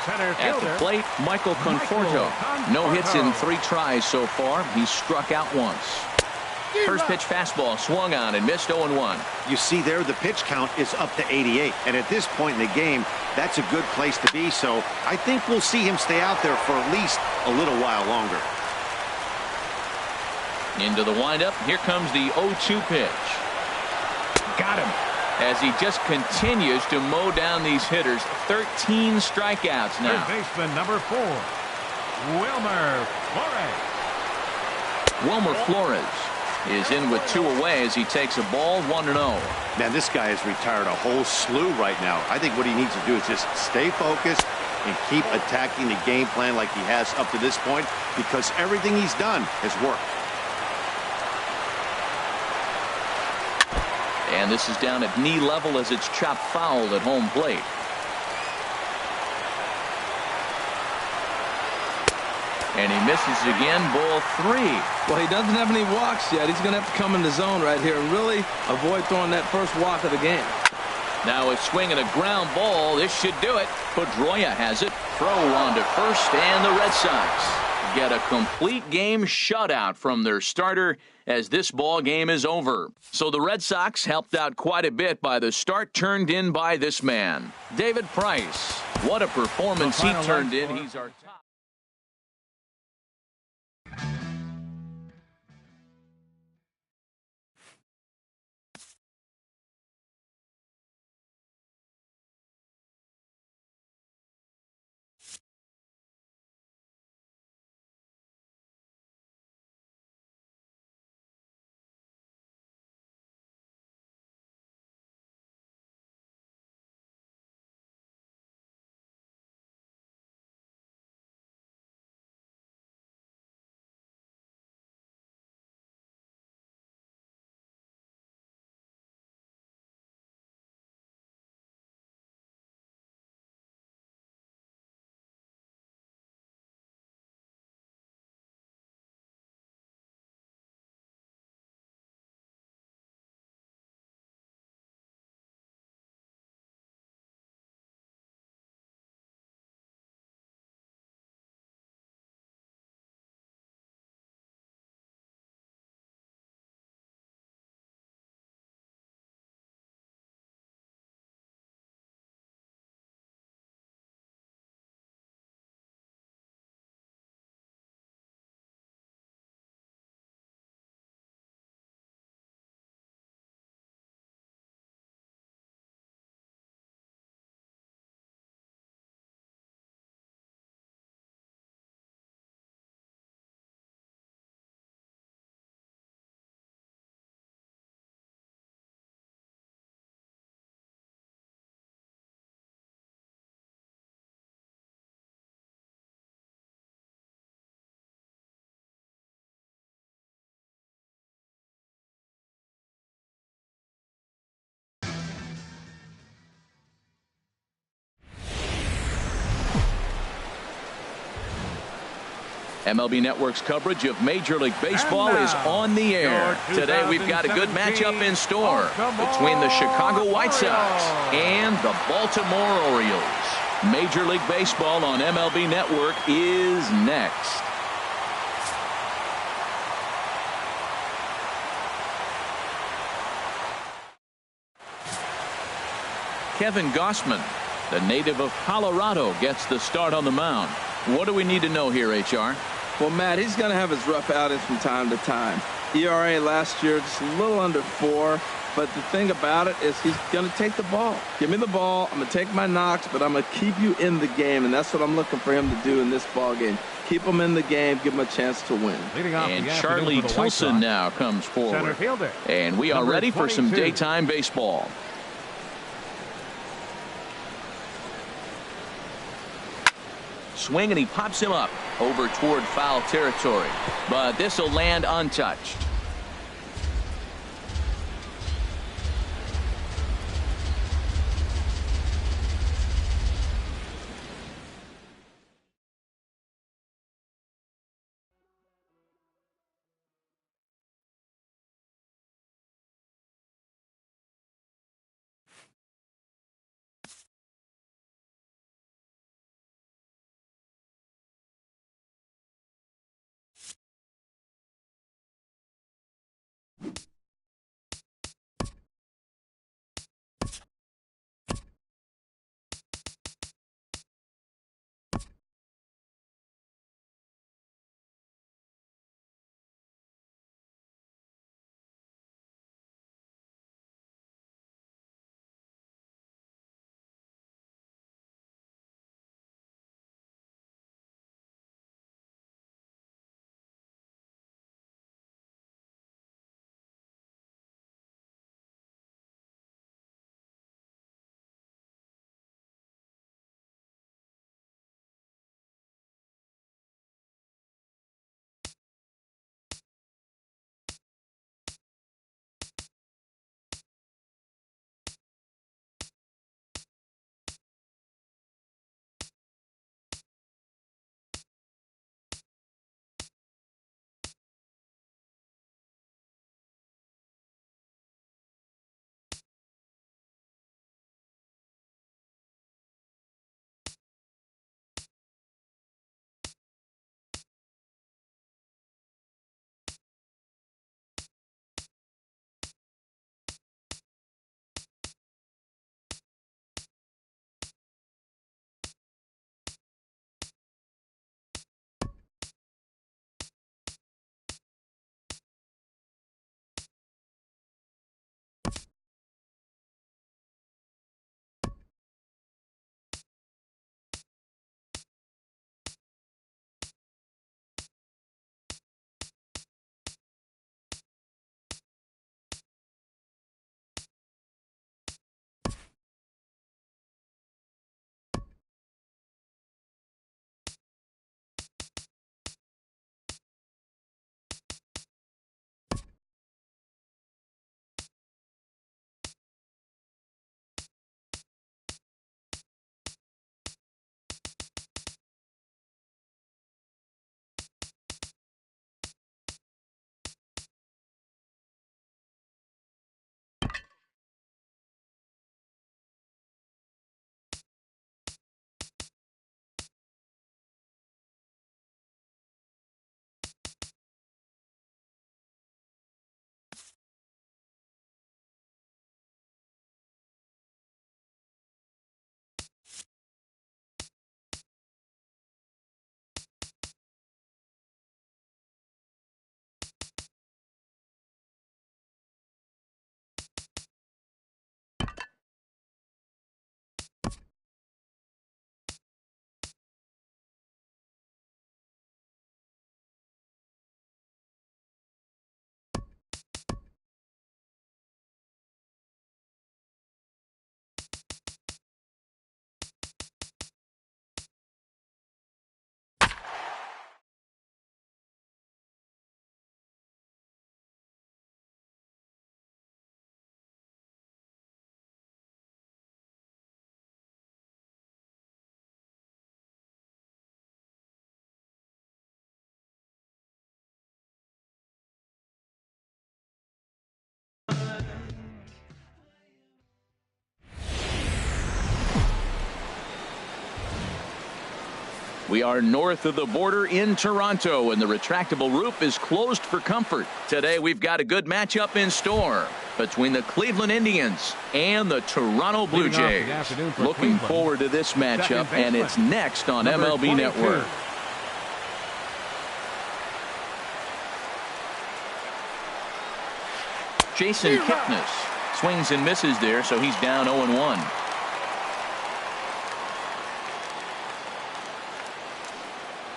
A: At the plate, Michael Conforto. No hits in 3 tries so far. He's struck out once. First pitch fastball swung on and missed. 0-1.
C: You see there, the pitch count is up to 88. And at this point in the game, that's a good place to be. So I think we'll see him stay out there for at least a little while longer. Into the windup. Here comes the 0-2 pitch.
B: Got him.
A: as he just continues to mow down these hitters. 13 strikeouts now.
B: Third baseman number 4, Wilmer Flores.
A: Wilmer Flores is in with 2 away as he takes a ball 1-0.
C: Man, this guy has retired a whole slew right now. I think what he needs to do is just stay focused and keep attacking the game plan like he has up to this point, because everything he's done has worked.
A: And this is down at knee level as it's chopped foul at home plate. And he misses again, ball 3.
D: Well, he doesn't have any walks yet. He's going to have to come in the zone right here and really avoid throwing that first walk of the game.
A: Now a swing and a ground ball. This should do it. Pedroia has it. Throw on to first, and the Red Sox get a complete game shutout from their starter as this ball game is over. So the Red Sox helped out quite a bit by the start turned in by this man, David Price. What a performance he turned in. He's our top. MLB Network's coverage of Major League Baseball is on the air. Today we've got a good matchup in store between the Chicago White Sox and the Baltimore Orioles. Major League Baseball on MLB Network is next. Kevin Gossman, the native of Colorado, gets the start on the mound. What do we need to know here, HR?
D: Well, Matt, he's going to have his rough outings from time to time. ERA last year just a little under 4. But the thing about it is he's going to take the ball. Give me the ball. I'm going to take my knocks, but I'm going to keep you in the game. And that's what I'm looking for him to do in this ball game. Keep him in the game. Give him a chance to win.
A: And Charlie Tilson now comes forward. And we are ready for some daytime baseball. Swing, and he pops him up over toward foul territory. But this will land untouched. We are north of the border in Toronto, and the retractable roof is closed for comfort. Today, we've got a good matchup in store between the Cleveland Indians and the Toronto Blue Jays. Looking forward to this matchup, and it's next on MLB Network. Jason Kipnis swings and misses there, so he's down 0-1.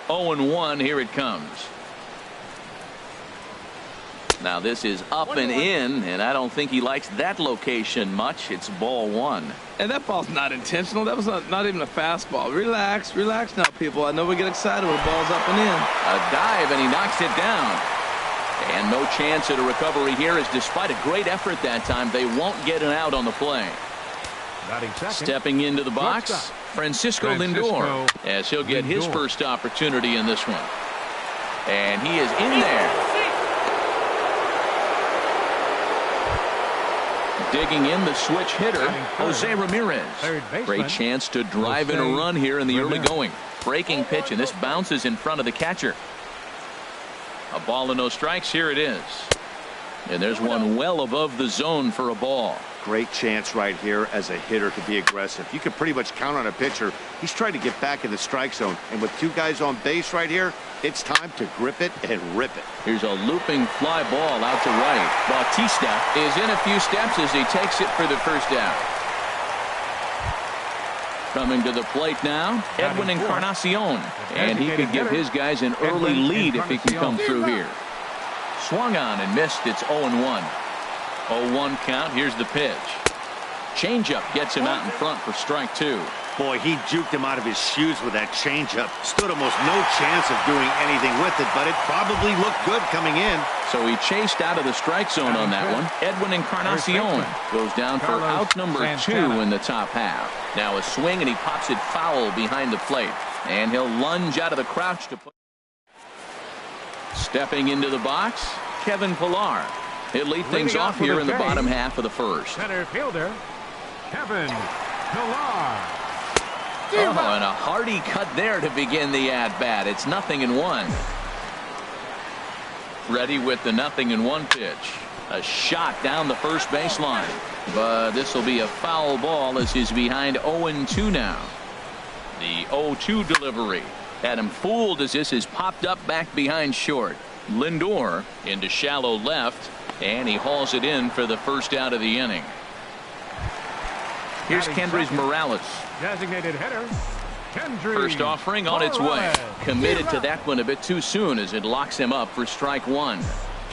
A: 0-1, here it comes. Now this is up and in, and I don't think he likes that location much. It's ball one.
D: And that ball's not intentional. That was not even a fastball. Relax, relax now, people. I know we get excited when the ball's up and in.
A: A dive, and he knocks it down. And no chance at a recovery here, as despite a great effort that time, they won't get an out on the play. Stepping into the box, Francisco Lindor, as he'll get his first opportunity in this one. And he is in there. Digging in the switch hitter, Jose Ramirez. Great chance to drive in a run here in the early going. Breaking pitch, and this bounces in front of the catcher. A ball and no strikes. Here it is. And there's one well above the zone for a ball.
C: Great chance right here as a hitter to be aggressive. You can pretty much count on a pitcher. He's trying to get back in the strike zone. And with two guys on base right here, it's time to grip it and rip it.
A: Here's a looping fly ball out to right. Bautista is in a few steps as he takes it for the first out. Coming to the plate now, Edwin Encarnacion. And he could give his guys an early lead if he can come through here. Swung on and missed. It's 0-1. 0-1 count. Here's the pitch. Changeup gets him out in front for strike two.
C: Boy, he juked him out of his shoes with that changeup. Stood almost no chance of doing anything with it, but it probably looked good coming in.
A: So he chased out of the strike zone on that one. Edwin Encarnacion goes down for out number 2 in the top half. Now a swing, and he pops it foul behind the plate. And he'll lunge out of the crouch to put. Stepping into the box, Kevin Pillar. He'll lead things off here in the bottom half of the first.
B: Center fielder, Kevin Pillar.
A: Oh, and a hearty cut there to begin the at-bat. It's 0-1. Ready with the 0-1 pitch. A shot down the first baseline. But this will be a foul ball as he's behind 0-2 now. The 0-2 delivery had him fooled as this is popped up back behind short. Lindor into shallow left, and he hauls it in for the first out of the inning. Here's Kendrys Morales.
B: Designated hitter, Kendrys.
A: First offering on its way. Committed to that one a bit too soon as it locks him up for strike one.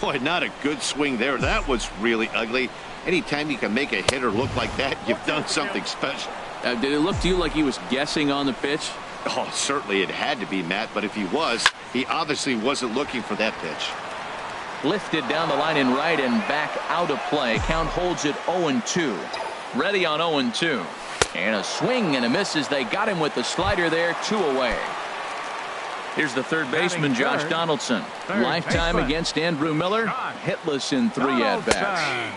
C: Boy, not a good swing there. That was really ugly. Anytime you can make a hitter look like that, you've done something special.
A: Did it look to you like he was guessing on the pitch?
C: Oh, certainly it had to be, Matt, but if he was, he obviously wasn't looking for that pitch.
A: Lifted down the line in right and back out of play. Count holds it 0-2. Ready on 0-2. And a swing and a miss as they got him with the slider there. 2 away. Here's the third baseman, Josh Donaldson. Lifetime against Andrew Miller. Hitless in 3 at-bats.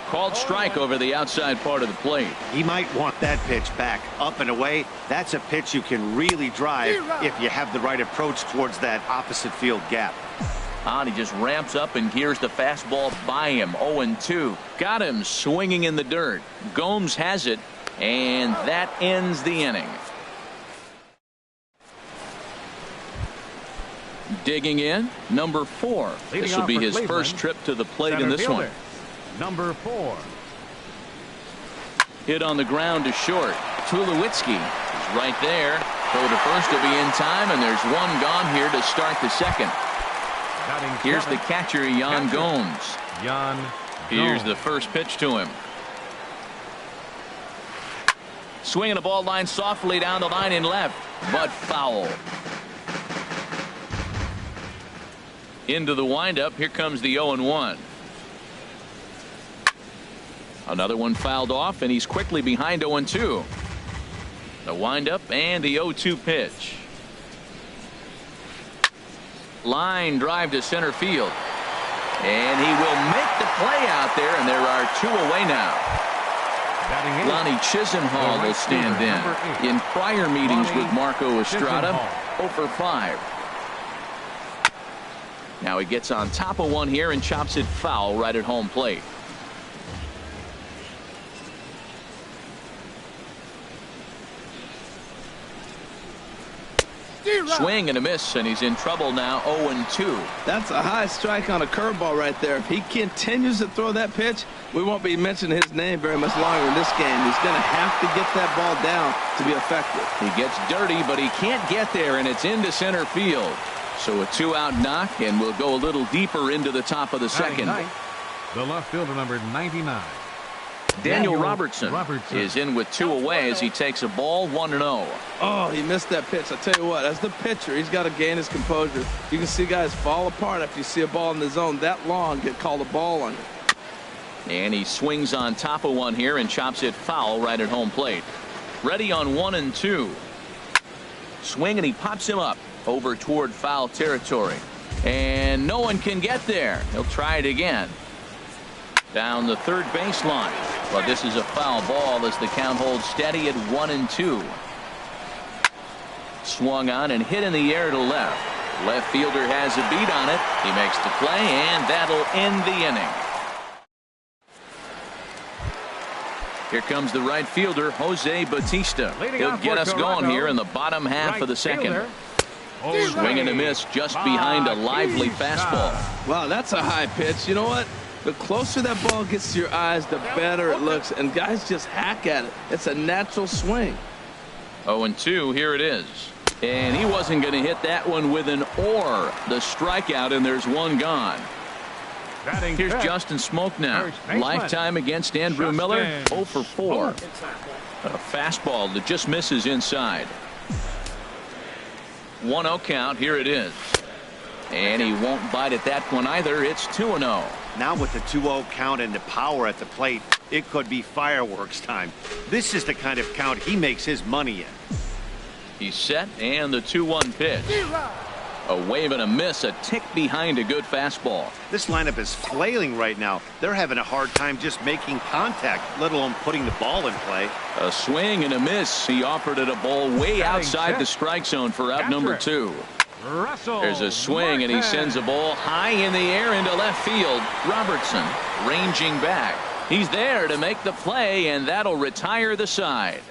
A: Called strike over the outside part of the plate.
C: He might want that pitch back up and away. That's a pitch you can really drive if you have the right approach towards that opposite field gap.
A: And he just ramps up and gears the fastball by him. 0-2. Got him swinging in the dirt. Gomes has it, and that ends the inning. Digging in, number 4. This will be his first trip to the plate in this one.
B: Number 4.
A: Hit on the ground to short. Tulowitzki is right there. Throw to first will be in time, and there's one gone here to start the second. Here's the catcher, Yan Gomes. Here's the first pitch to him. Swinging a ball line softly down the line in left, but foul. Into the windup. Here comes the 0-1. Another one fouled off, and he's quickly behind 0-2. The windup and the 0-2 pitch. Line drive to center field. And he will make the play out there, and there are 2 away now.
B: Batting 8.
A: Lonnie Chisenhall will stand in prior meetings with Marco Estrada. 0 for 5. Now he gets on top of one here and chops it foul right at home plate. Swing and a miss, and he's in trouble now. 0-2.
D: That's a high strike on a curveball right there. If he continues to throw that pitch, we won't be mentioning his name very much longer in this game. He's going to have to get that ball down to be effective.
A: He gets dirty, but he can't get there, and it's into center field. So a 2-out knock, and we'll go a little deeper into the top of the second.
B: The left fielder, number 99.
A: Daniel Robertson is in with 2 away as he takes a ball. 1-0.
D: Oh, he missed that pitch. I tell you what, as the pitcher, he's got to gain his composure. You can see guys fall apart after you see a ball in the zone that long get called a ball on you.
A: And he swings on top of one here and chops it foul right at home plate. Ready on 1-2. Swing, and he pops him up over toward foul territory. And no one can get there. He'll try it again. Down the third baseline. But this is a foul ball as the count holds steady at 1-2. Swung on and hit in the air to left. Left fielder has a beat on it. He makes the play, and that'll end the inning. Here comes the right fielder, Jose Bautista. He'll get us going here in the bottom half of the second. Swing and a miss just behind a lively fastball.
D: Wow, that's a high pitch. You know what? The closer that ball gets to your eyes, the better it looks. And guys just hack at it. It's a natural swing.
A: 0-2, here it is. And he wasn't going to hit that one with an or. The strikeout, and there's one gone. Here's Justin Smoke now. Lifetime against Andrew Miller. 0 for 4. A fastball that just misses inside. 1-0 count. Here it is. And he won't bite at that one either. It's 2-0.
C: Now with the 2-0 count and the power at the plate, it could be fireworks time. This is the kind of count he makes his money in.
A: He's set, and the 2-1 pitch. A wave and a miss, a tick behind a good fastball.
C: This lineup is flailing right now. They're having a hard time just making contact, let alone putting the ball in play.
A: A swing and a miss. He offered it a ball way outside the strike zone for out number 2. There's a swing, and he sends a ball high in the air into left field. Robertson ranging back. He's there to make the play, and that'll retire the side.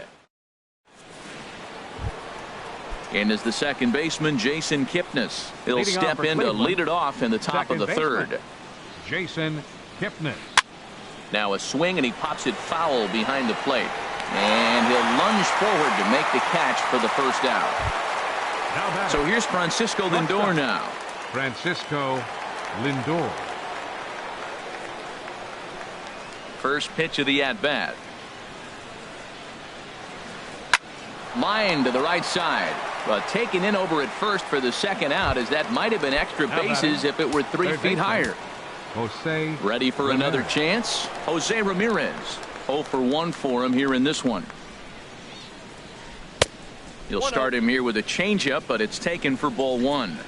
A: In is the second baseman, Jason Kipnis. He'll step in to lead it off in the top of the third.
B: Jason Kipnis.
A: Now a swing, and he pops it foul behind the plate. And he'll lunge forward to make the catch for the first out. So here's Francisco Lindor now.
B: Francisco Lindor.
A: First pitch of the at-bat. Line to the right side. But taken in over at first for the second out, as that might have been extra bases if it were 3 feet higher.
B: Jose
A: ready for another chance. Jose Ramirez. 0 for 1 for him here in this one. You'll start him here with a changeup, but it's taken for ball 1.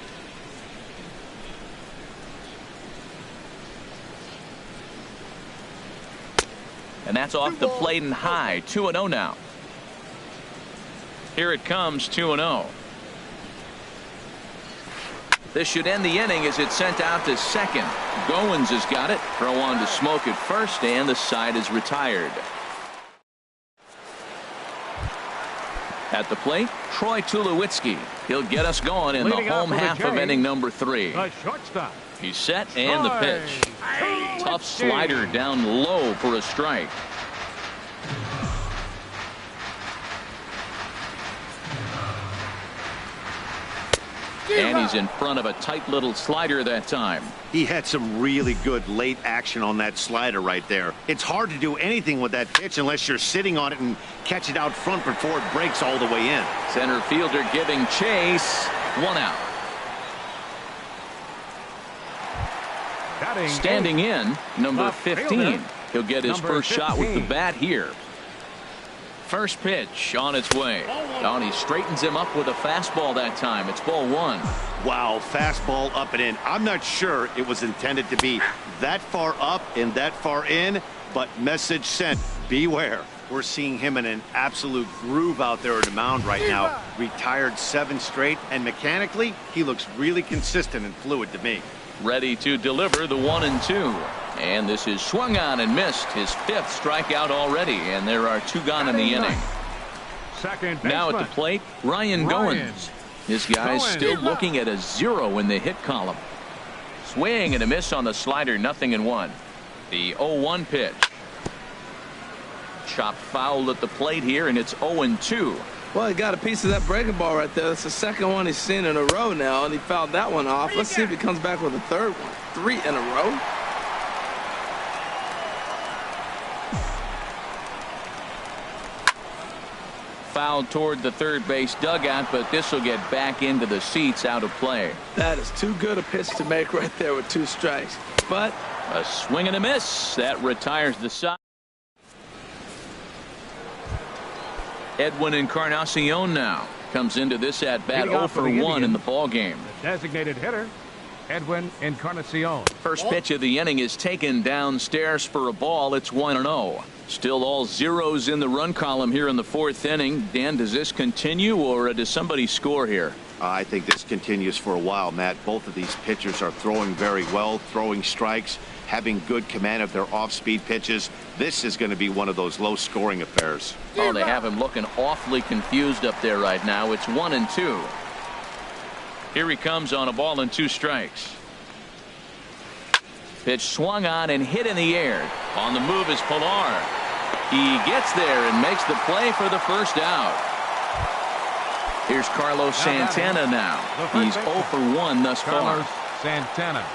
A: And that's off the plate and high. 2-0 now. Here it comes, 2-0. This should end the inning as it's sent out to second. Goins has got it. Throw on to Smoke at first, and the side is retired. At the plate, Troy Tulowitzki. He'll get us going in the home half of inning number 3. He's set, and the pitch. Tough slider down low for a strike. And he's in front of a tight little slider that time.
C: He had some really good late action on that slider right there. It's hard to do anything with that pitch unless you're sitting on it and catch it out front before it breaks all the way in.
A: Center fielder giving chase. 1 out. Standing in, number 15. He'll get his first shot with the bat here. First pitch on its way. And he straightens him up with a fastball that time. It's ball 1.
C: Wow, fastball up and in. I'm not sure it was intended to be that far up and that far in, but message sent, beware. We're seeing him in an absolute groove out there on the mound right now. Retired 7 straight, and mechanically, he looks really consistent and fluid to me.
A: Ready to deliver the 1-2. And this is swung on and missed. His 5th strikeout already, and there are 2 gone in the inning.
B: Second
A: Now at the plate, Ryan Goins. This guy's still looking at a 0 in the hit column. Swing and a miss on the slider, 0-1. The 0-1 pitch. Chopped foul at the plate here, and it's 0-2.
D: Well, he got a piece of that breaking ball right there. That's the second one he's seen in a row now, and he fouled that one off. Let's see if he comes back with a third one. 3 in a row.
A: Fouled toward the third base dugout, but this will get back into the seats, out of play.
D: That is too good a pitch to make right there with 2 strikes. But
A: a swing and a miss. That retires the side. Edwin Encarnacion now comes into this at bat 0 for 1 in the ball game.
B: The designated hitter, Edwin Encarnacion.
A: First pitch of the inning is taken downstairs for a ball. It's 1-0. Still all zeros in the run column here in the 4th inning. Dan, does this continue, or does somebody score here?
C: I think this continues for a while, Matt. Both of these pitchers are throwing very well, throwing strikes, having good command of their off-speed pitches. This is going to be one of those low-scoring affairs.
A: Oh, they have him looking awfully confused up there right now. It's 1-2. Here he comes on a ball and 2 strikes. Pitch swung on and hit in the air. On the move is Pilar. He gets there and makes the play for the first out. Here's Carlos Santana now. He's 0 for 1 thus far.
B: Carlos Santana.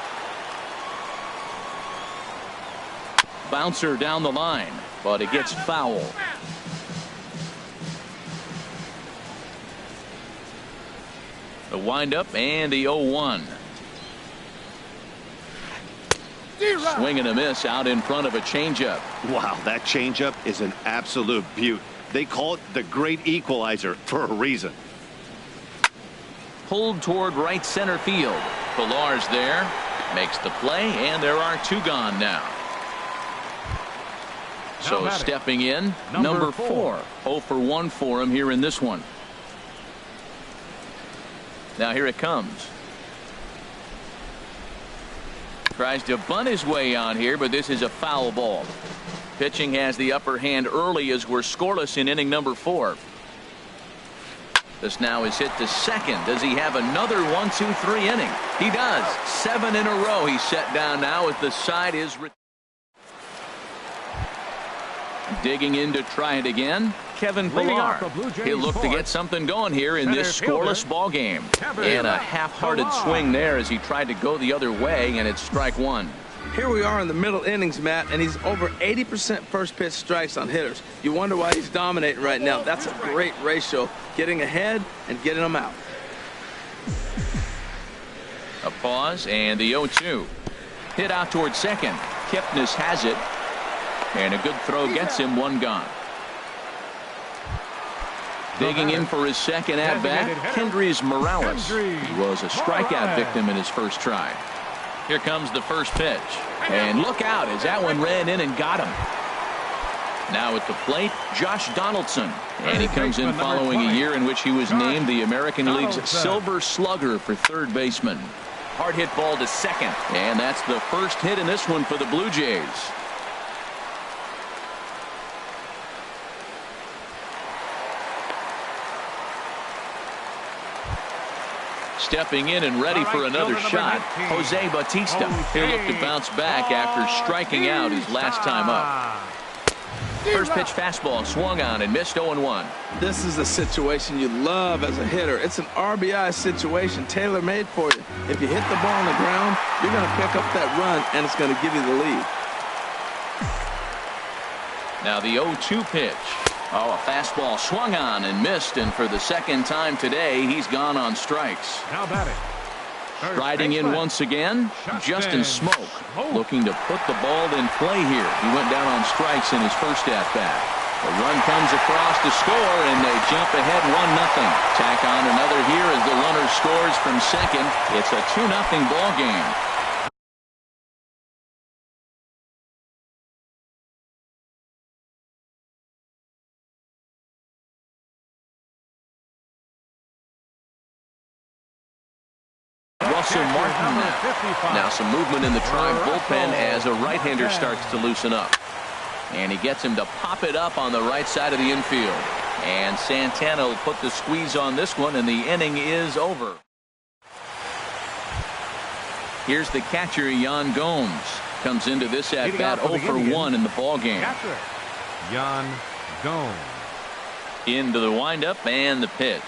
A: Bouncer down the line, but it gets foul. The windup and the 0-1. Swing and a miss out in front of a changeup.
C: Wow, that changeup is an absolute beaut. They call it the great equalizer for a reason.
A: Pulled toward right center field. Pilar's there, makes the play, and there are 2 gone now. So stepping in, number 4. 0 for 1 for him here in this one. Now here it comes. Tries to bunt his way on here, but this is a foul ball. Pitching has the upper hand early as we're scoreless in inning number 4. This now is hit to second. Does he have another 1-2-3 inning? He does. 7 in a row he's set down now as the side is digging in to try it again. Kevin Pilar. He'll look to get something going here in this scoreless ball game. And a half-hearted swing there as he tried to go the other way, and it's strike 1.
D: here we are in the middle innings, Matt, and he's over 80% first pitch strikes on hitters. You wonder why he's dominating right now. That's a great ratio, getting ahead and getting them out.
A: A pause and the 0-2. Hit out toward second. Kipnis has it. And a good throw gets him, one gone. Digging in for his second at-bat, Kendrys Morales. He was a strikeout victim in his first try. Here comes the first pitch. And look out as that one ran in and got him. Now at the plate, Josh Donaldson. And he comes in following a year in which he was named the American League's Silver Slugger for third baseman. Hard hit ball to second. And that's the first hit in this one for the Blue Jays. Stepping in and ready for another shot, Jose Bautista. He'll look to bounce back after striking out his last time up. First pitch fastball swung on and missed 0-1.
D: This is a situation you love as a hitter. It's an RBI situation tailor-made for you. If you hit the ball on the ground, you're going to pick up that run, and it's going to give you the lead.
A: Now the 0-2 pitch. Oh, a fastball swung on and missed, and for the second time today, he's gone on strikes.
B: Now batting.
A: Striding in once again, Justin Smoke, looking to put the ball in play here. He went down on strikes in his first at-bat. The run comes across to score, and they jump ahead 1-0. Tack on another here as the runner scores from second. It's a 2-0 ball game. also marking that. Now some movement in the Tribe bullpen as a right-hander starts to loosen up. And he gets him to pop it up on the right side of the infield. And Santana will put the squeeze on this one, and the inning is over. Here's the catcher, Yan Gomes. Comes into this at-bat 0 for 1 in the ballgame.
B: Yan Gomes.
A: Into the windup and the pitch.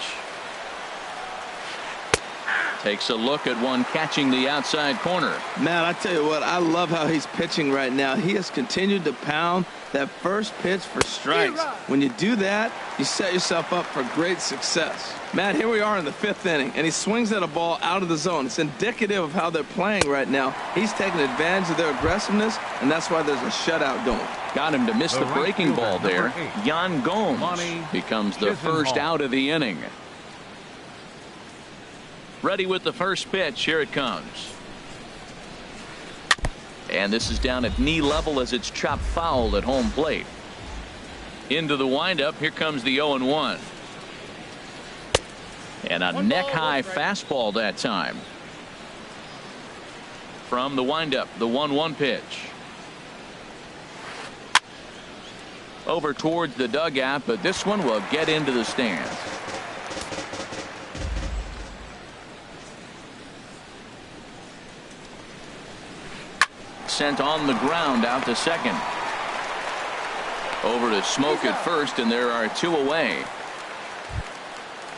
A: Takes a look at one catching the outside corner.
D: Man, I tell you what, I love how he's pitching right now. He has continued to pound that first pitch for strikes. When you do that, you set yourself up for great success. Matt, here we are in the 5th inning, and he swings at a ball out of the zone. It's indicative of how they're playing right now. He's taking advantage of their aggressiveness, and that's why there's a shutout going.
A: Got him to miss the breaking ball there. Yan Gomes becomes the first out of the inning. Ready with the first pitch. Here it comes. And this is down at knee level as it's chopped foul at home plate. Into the windup. Here comes the 0-1. And a neck-high fastball that time. From the windup, the 1-1 pitch. Over towards the dugout, but this one will get into the stands. Sent on the ground out to second. Over to Smoke at first, and there are 2 away.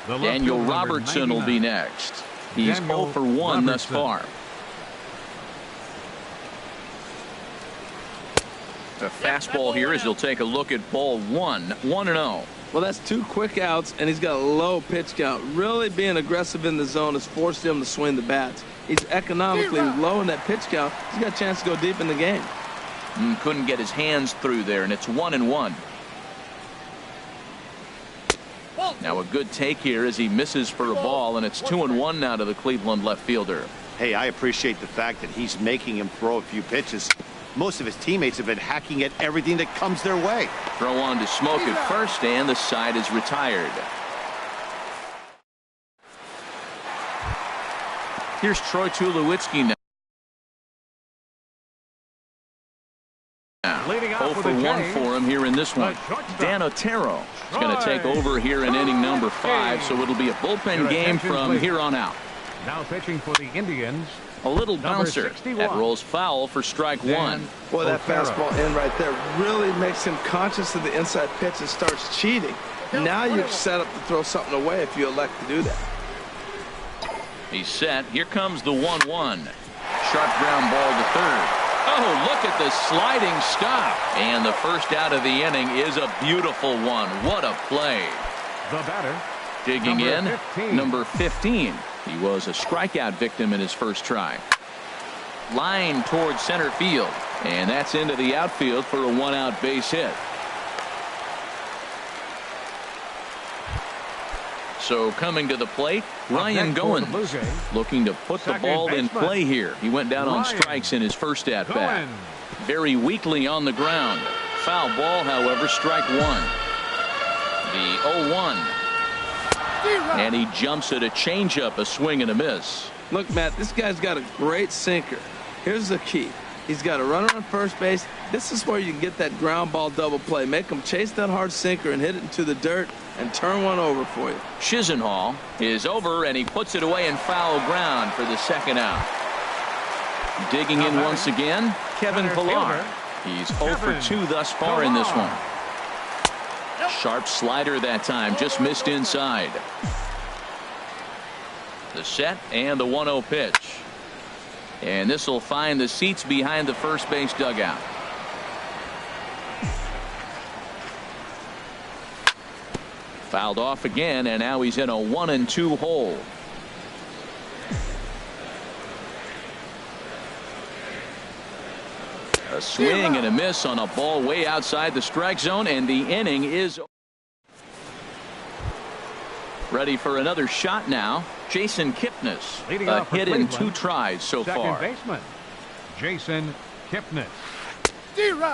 A: Daniel Robertson will be next. He's 0 for 1 thus far. A fastball here as he'll take a look at ball 1. 1-0.
D: Well, that's 2 quick outs, and he's got a low pitch count. Really being aggressive in the zone has forced him to swing the bats. He's economically low in that pitch count. He's got a chance to go deep in the game.
A: Couldn't get his hands through there, and it's 1-1. Now a good take here as he misses for a ball, and it's 2-1 now to the Cleveland left fielder.
C: Hey, I appreciate the fact that he's making him throw a few pitches. Most of his teammates have been hacking at everything that comes their way.
A: Throw on to Smoke at first, and the side is retired. Here's Troy Tulowitzki now. 0 for 1 for him here in this one. Dan Otero is going to take over here in inning number 5, so it'll be a bullpen game from here on out.
B: Now pitching for the Indians.
A: A little bouncer that rolls foul for strike 1.
D: Boy, that fastball in right there really makes him conscious of the inside pitch and starts cheating. Now you're set up to throw something away if you elect to do that.
A: He's set. Here comes the 1-1. Sharp ground ball to third. Oh, look at the sliding stop. And the first out of the inning is a beautiful one. What a play.
B: The batter.
A: Digging in, number 15. He was a strikeout victim in his first try. Line towards center field. And that's into the outfield for a 1-out base hit. So coming to the plate, Ryan Goins looking to put the ball in play here. He went down on strikes in his first at bat. Very weakly on the ground. Foul ball, however, strike 1. The 0-1. And he jumps at a changeup, a swing and a miss.
D: Look, Matt, this guy's got a great sinker. Here's the key. He's got a runner on first base. This is where you can get that ground ball double play. Make him chase that hard sinker and hit it into the dirt and turn one over for you.
A: Chisenhall is over, and he puts it away in foul ground for the second out. Digging in once again, Kevin Pillar. He's 0 for 2 thus far in this one. Sharp slider that time, just missed inside. The set and the 1-0 pitch. And this will find the seats behind the first base dugout. Fouled off again, and now he's in a 1-2 hole. A swing and a miss on a ball way outside the strike zone, and the inning is ready for another shot now. Jason Kipnis, a hit in 2 tries so far.
B: Second baseman, Jason Kipnis.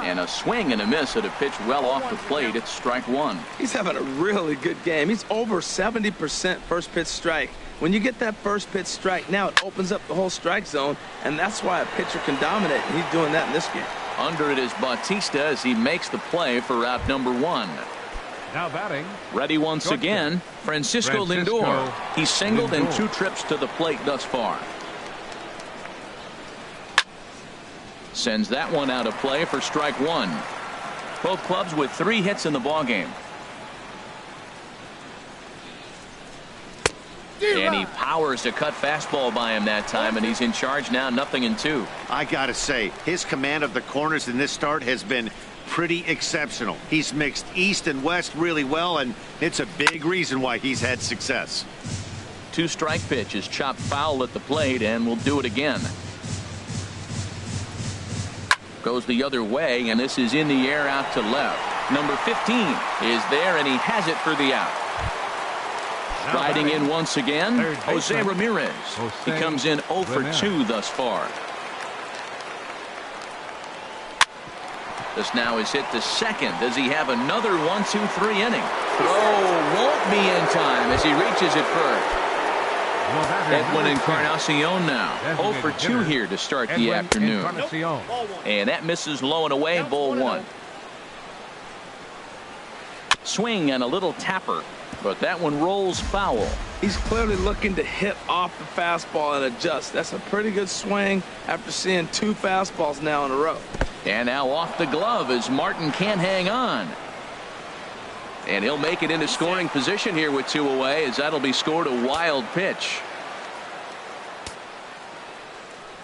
A: And a swing and a miss at a pitch well off the plate. It's strike 1.
D: He's having a really good game. He's over 70% first pitch strike. When you get that first pitch strike, now it opens up the whole strike zone, and that's why a pitcher can dominate, and he's doing that in this game.
A: Under it is Bautista as he makes the play for out number 1.
B: Now batting.
A: Ready once again, Francisco Lindor. He's singled in 2 trips to the plate thus far. Sends that one out of play for strike 1. Both clubs with 3 hits in the ballgame. And he powers a cut fastball by him that time, and he's in charge now, 0-2.
C: I gotta say, his command of the corners in this start has been pretty exceptional. He's mixed east and west really well, and it's a big reason why he's had success.
A: 2-strike pitch is chopped foul at the plate, and will do it again. Goes the other way, and this is in the air out to left. Number 15 is there, and he has it for the out. Riding in once again, Jose Ramirez. He comes in 0 for 2 thus far. This now is hit to second. Does he have another 1-2-3 inning? Throw won't be in time as he reaches it first. Edwin Encarnacion now 0 for 2 here to start the afternoon. And that misses low and away, ball 1. Swing and a little tapper, but that one rolls foul.
D: He's clearly looking to hit off the fastball and adjust. That's a pretty good swing after seeing 2 fastballs now in a row.
A: And now off the glove as Martin can't hang on. And he'll make it into scoring position here with 2 away, as that'll be scored a wild pitch.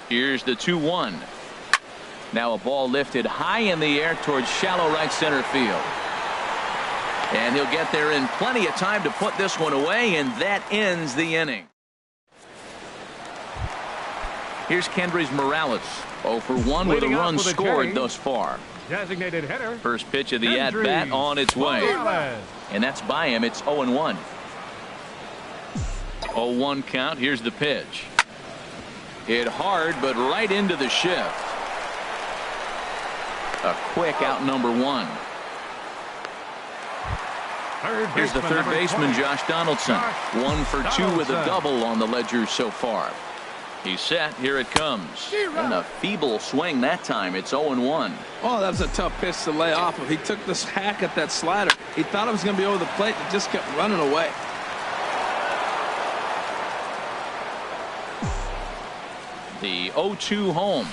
A: Here's the 2-1. Now a ball lifted high in the air towards shallow right center field. And he'll get there in plenty of time to put this one away, and that ends the inning. Here's Kendrys Morales, 0 for 1 with a run scored thus far.
B: Designated hitter.
A: First pitch of the at-bat on its way. And that's by him. It's 0-1. 0-1 count. Here's the pitch. Hit hard, but right into the shift. A quick out number 1. Here's the third baseman, Josh Donaldson. 1 for 2 with a double on the ledger so far. He's set. Here it comes. And a feeble swing that time. It's 0-1.
D: Oh, that was a tough pitch to lay off of. He took this hack at that slider. He thought it was going to be over the plate, but just kept running away.
A: The 0-2 home.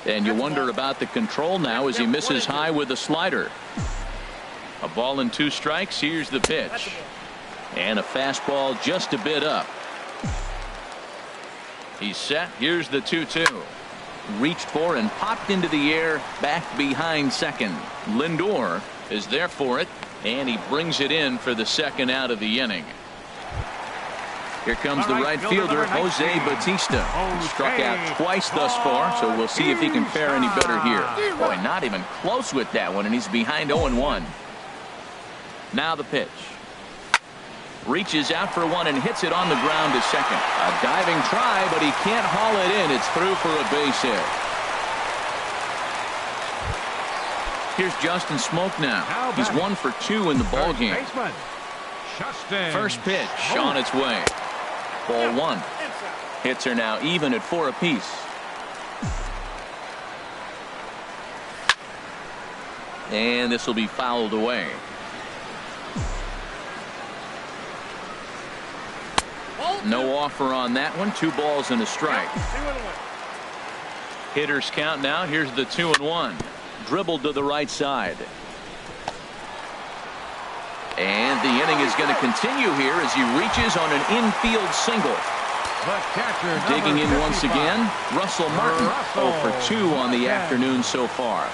A: And you wonder about the control now as he misses high with a slider. A ball and 2 strikes. Here's the pitch. And a fastball just a bit up. He's set. Here's the 2-2. Reached for and popped into the air back behind second. Lindor is there for it, and he brings it in for the second out of the inning. Here comes the right fielder, Jose Bautista. He struck out twice thus far, so we'll see if he can fare any better here. Boy, not even close with that one, and he's behind 0-1. Now the pitch. Reaches out for one and hits it on the ground to second. A diving try, but he can't haul it in. It's through for a base hit. Here's Justin Smoke now. He's 1 for 2 in the ballgame. First pitch on its way. Ball 1. Hits are now even at 4 apiece. And this will be fouled away. No offer on that one. 2 balls and a strike. Hitters count now. Here's the 2-1. Dribbled to the right side. And the inning is going to continue here as he reaches on an infield single. Digging in once again, Russell Martin. 0 for 2 on the afternoon so far.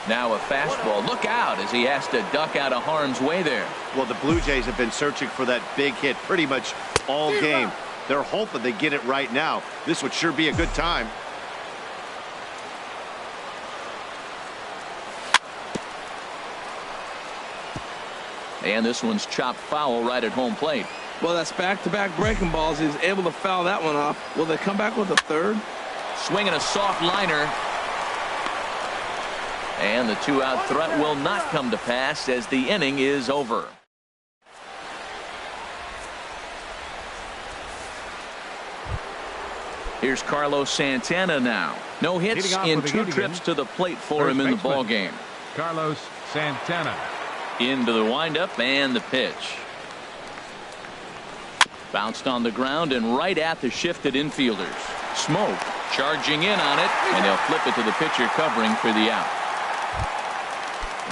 A: Now a fastball. Look out as he has to duck out of harm's way there.
C: Well, the Blue Jays have been searching for that big hit pretty much all game. They're hoping they get it right now. This would sure be a good time.
A: And this one's chopped foul right at home plate.
D: Well, that's back-to-back breaking balls. He's able to foul that one off. Will they come back with a third?
A: Swinging a soft liner. And the 2-out threat will not come to pass as the inning is over. Here's Carlos Santana now. No hits in 2 trips to the plate for him in the ball game.
B: Carlos Santana.
A: Into the windup and the pitch. Bounced on the ground and right at the shifted infielders. Smoke charging in on it, and they'll flip it to the pitcher covering for the out.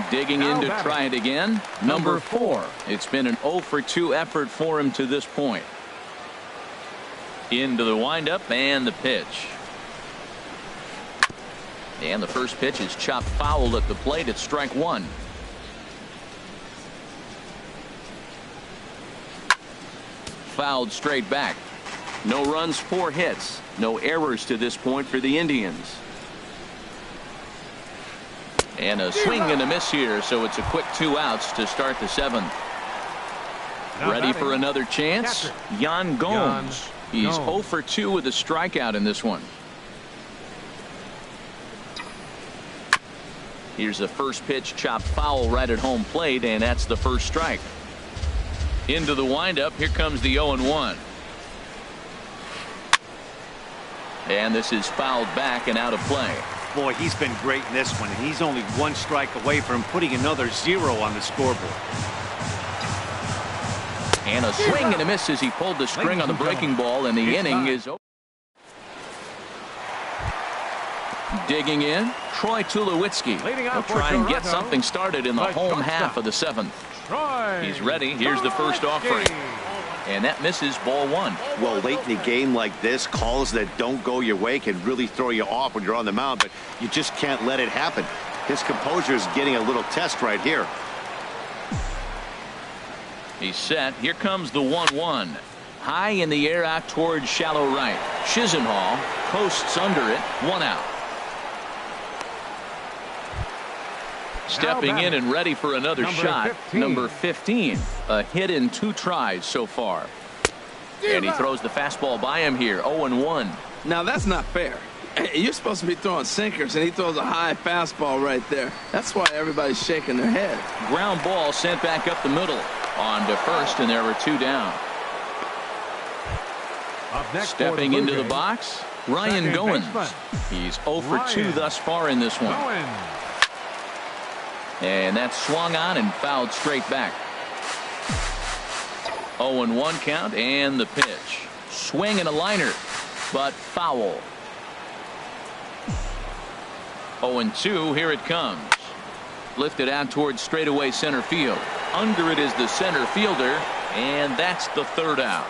A: Digging in to try it again. Number 4. It's been an 0 for 2 effort for him to this point. Into the windup and the pitch. And the first pitch is chopped foul at the plate at strike 1. Fouled straight back. No runs, 4 hits. No errors to this point for the Indians. And a swing and a miss here, so it's a quick 2 outs to start the 7th. Ready for another chance? Yan Gomes. He's 0 for 2 with a strikeout in this one. Here's the first pitch chopped foul right at home plate, and that's the first strike. Into the windup. Here comes the 0-1. And this is fouled back and out of play.
C: Boy, he's been great in this one, and he's only 1 strike away from putting another 0 on the scoreboard.
A: And a swing and a miss as he pulled the string on the breaking ball, and the inning is over. Digging in, Troy Tulowitzki. He'll try and get something started in the home half of the 7th. He's ready. Here's the first offering. And that misses, ball 1.
C: Well, late in the game like this, calls that don't go your way can really throw you off when you're on the mound, but you just can't let it happen. His composure is getting a little test right here.
A: He's set. Here comes the 1-1. High in the air out towards shallow right. Chisenhall coasts under it. 1 out. Stepping in and ready for another shot.
B: 15.
A: Number 15. A hit in 2 tries so far. And he throws the fastball by him here. 0-1.
D: Now that's not fair. You're supposed to be throwing sinkers, and he throws a high fastball right there. That's why everybody's shaking their head.
A: Ground ball sent back up the middle. On to first, and there were 2 down. Stepping into the box, Ryan Goins. He's 0 for 2 thus far in this one. And that's swung on and fouled straight back. 0-1 count, and the pitch. Swing and a liner, but foul. 0-2, here it comes. Lifted out towards straightaway center field. Under it is the center fielder, and that's the 3rd out.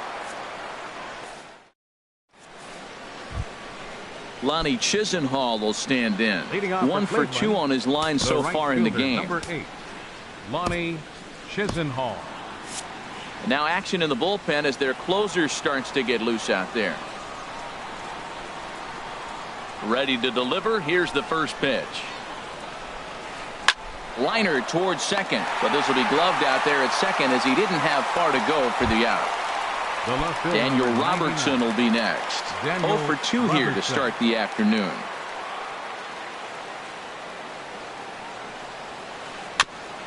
A: Lonnie Chisenhall will stand in. 1 for 2 on his line so far in the game.
B: Number 8, Lonnie Chisenhall.
A: Now action in the bullpen as their closer starts to get loose out there. Ready to deliver. Here's the first pitch. Liner towards second, but this will be gloved out there at second as he didn't have far to go for the out. Daniel Robertson will be next. 0 for 2 here to start the afternoon.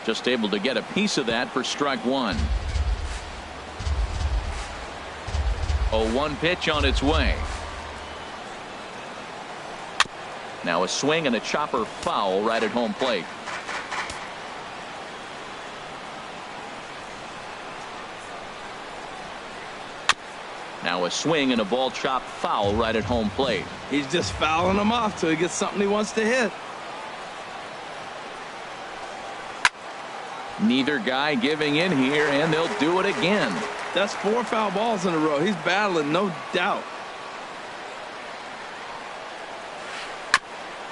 A: Just able to get a piece of that for strike 1. 0-1 pitch on its way. Now a swing and a chopper foul right at home plate. Now a swing and a ball chopped foul right at home plate.
D: He's just fouling them off till he gets something he wants to hit.
A: Neither guy giving in here, and they'll do it again.
D: That's 4 foul balls in a row. He's battling, no doubt.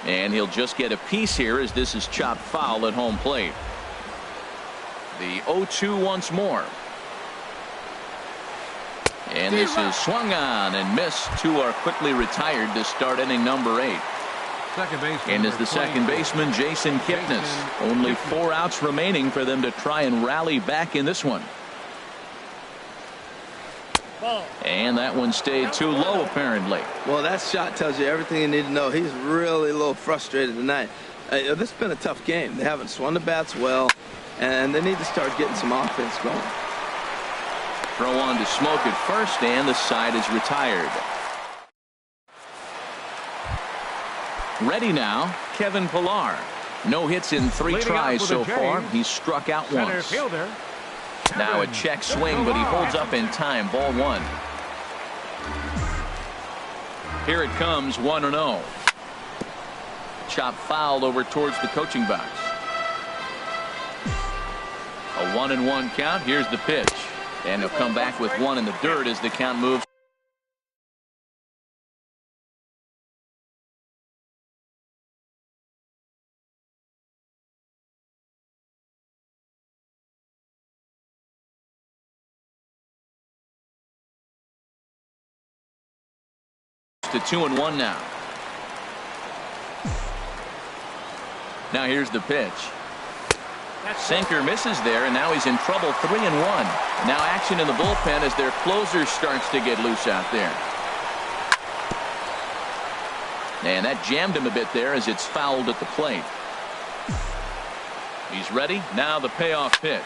A: And he'll just get a piece here as this is chopped foul at home plate. The 0-2 once more. And this is swung on and missed. 2 are quickly retired to start inning number 8. And as the second baseman, Jason Kipnis. Only 4 outs remaining for them to try and rally back in this one. And that one stayed too low, apparently.
D: Well, that shot tells you everything you need to know. He's really a little frustrated tonight. This has been a tough game. They haven't swung the bats well, and they need to start getting some offense going.
A: Throw on to Smoke at first, and the side is retired. Ready now, Kevin Pillar. No hits in 3 tries so far. He's struck out once. Now a check swing, but he holds up in time. Ball 1. Here it comes, 1-0. Chop fouled over towards the coaching box. A 1-1 count. Here's the pitch. And he'll come back with 1 in the dirt as the count moves to 2-1 now. Now here's the pitch. Sinker misses there, and now he's in trouble. 3-1. Now action in the bullpen as their closer starts to get loose out there. And that jammed him a bit there as it's fouled at the plate. He's ready. Now the payoff pitch.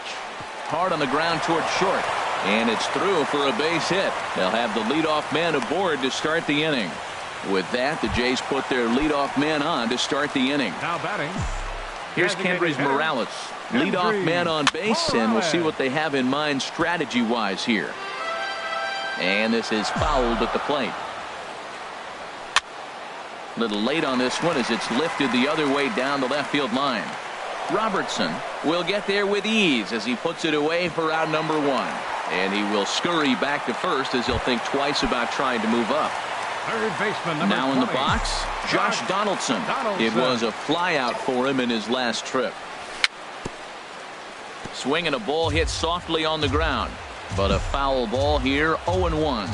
A: Hard on the ground toward short. And it's through for a base hit. They'll have the leadoff man aboard to start the inning. With that, the Jays put their leadoff man on to start the inning.
B: Now batting.
A: Here's Kendrys Morales, leadoff man on base, and we'll see what they have in mind strategy-wise here. And this is fouled at the plate. A little late on this one as it's lifted the other way down the left field line. Robertson will get there with ease as he puts it away for out number 1. And he will scurry back to first as he'll think twice about trying to move up.
B: Third baseman number
A: Now in the
B: 20.
A: box, Josh Donaldson. It was a flyout for him in his last trip. Swinging a ball hit softly on the ground. But a foul ball here, 0-1.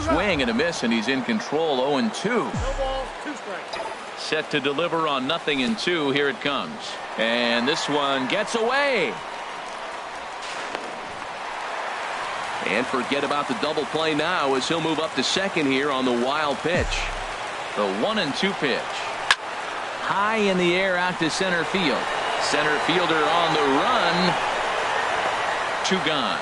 A: Swing and a miss, and he's in control, 0-2.
F: No balls, 2 strikes.
A: Set to deliver on 0-2. Here it comes. And this one gets away. And forget about the double play now as he'll move up to second here on the wild pitch. The 1-2 pitch. High in the air out to center field. Center fielder on the run. 2 gone.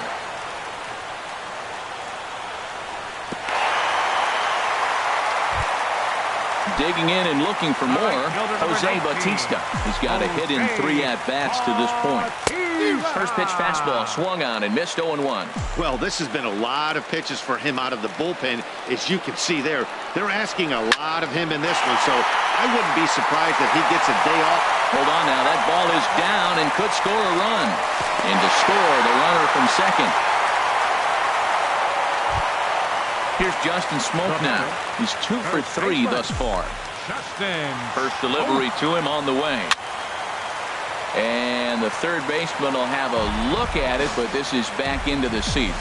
A: Digging in and looking for more, Jose Bautista. He's got a hit in 3 at-bats to this point. First pitch fastball swung on and missed, 0-1.
C: Well, this has been a lot of pitches for him out of the bullpen. As you can see there, they're asking a lot of him in this one, so I wouldn't be surprised if he gets a day off.
A: Hold on now, that ball is down and could score a run. And to score, the runner from second. Here's Justin Smoke now. He's 2 for 3 thus far. First delivery to him on the way. And the third baseman will have a look at it, but this is back into the seats.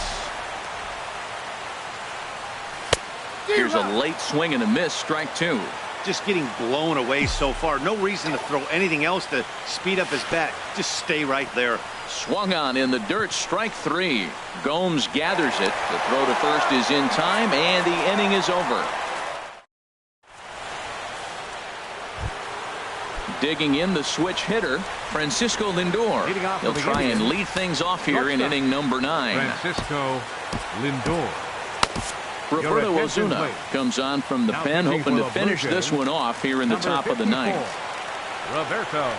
A: Here's a late swing and a miss, strike 2.
C: Just getting blown away so far. No reason to throw anything else to speed up his bat. Just stay right there.
A: Swung on in the dirt, strike 3. Gomes gathers it. The throw to first is in time, and the inning is over. Digging in the switch hitter, Francisco Lindor. He'll try and lead things off here in inning number 9.
B: Francisco Lindor.
A: Roberto Osuna comes on from the pen, hoping to finish this one off here in the top of the 9th.
B: Roberto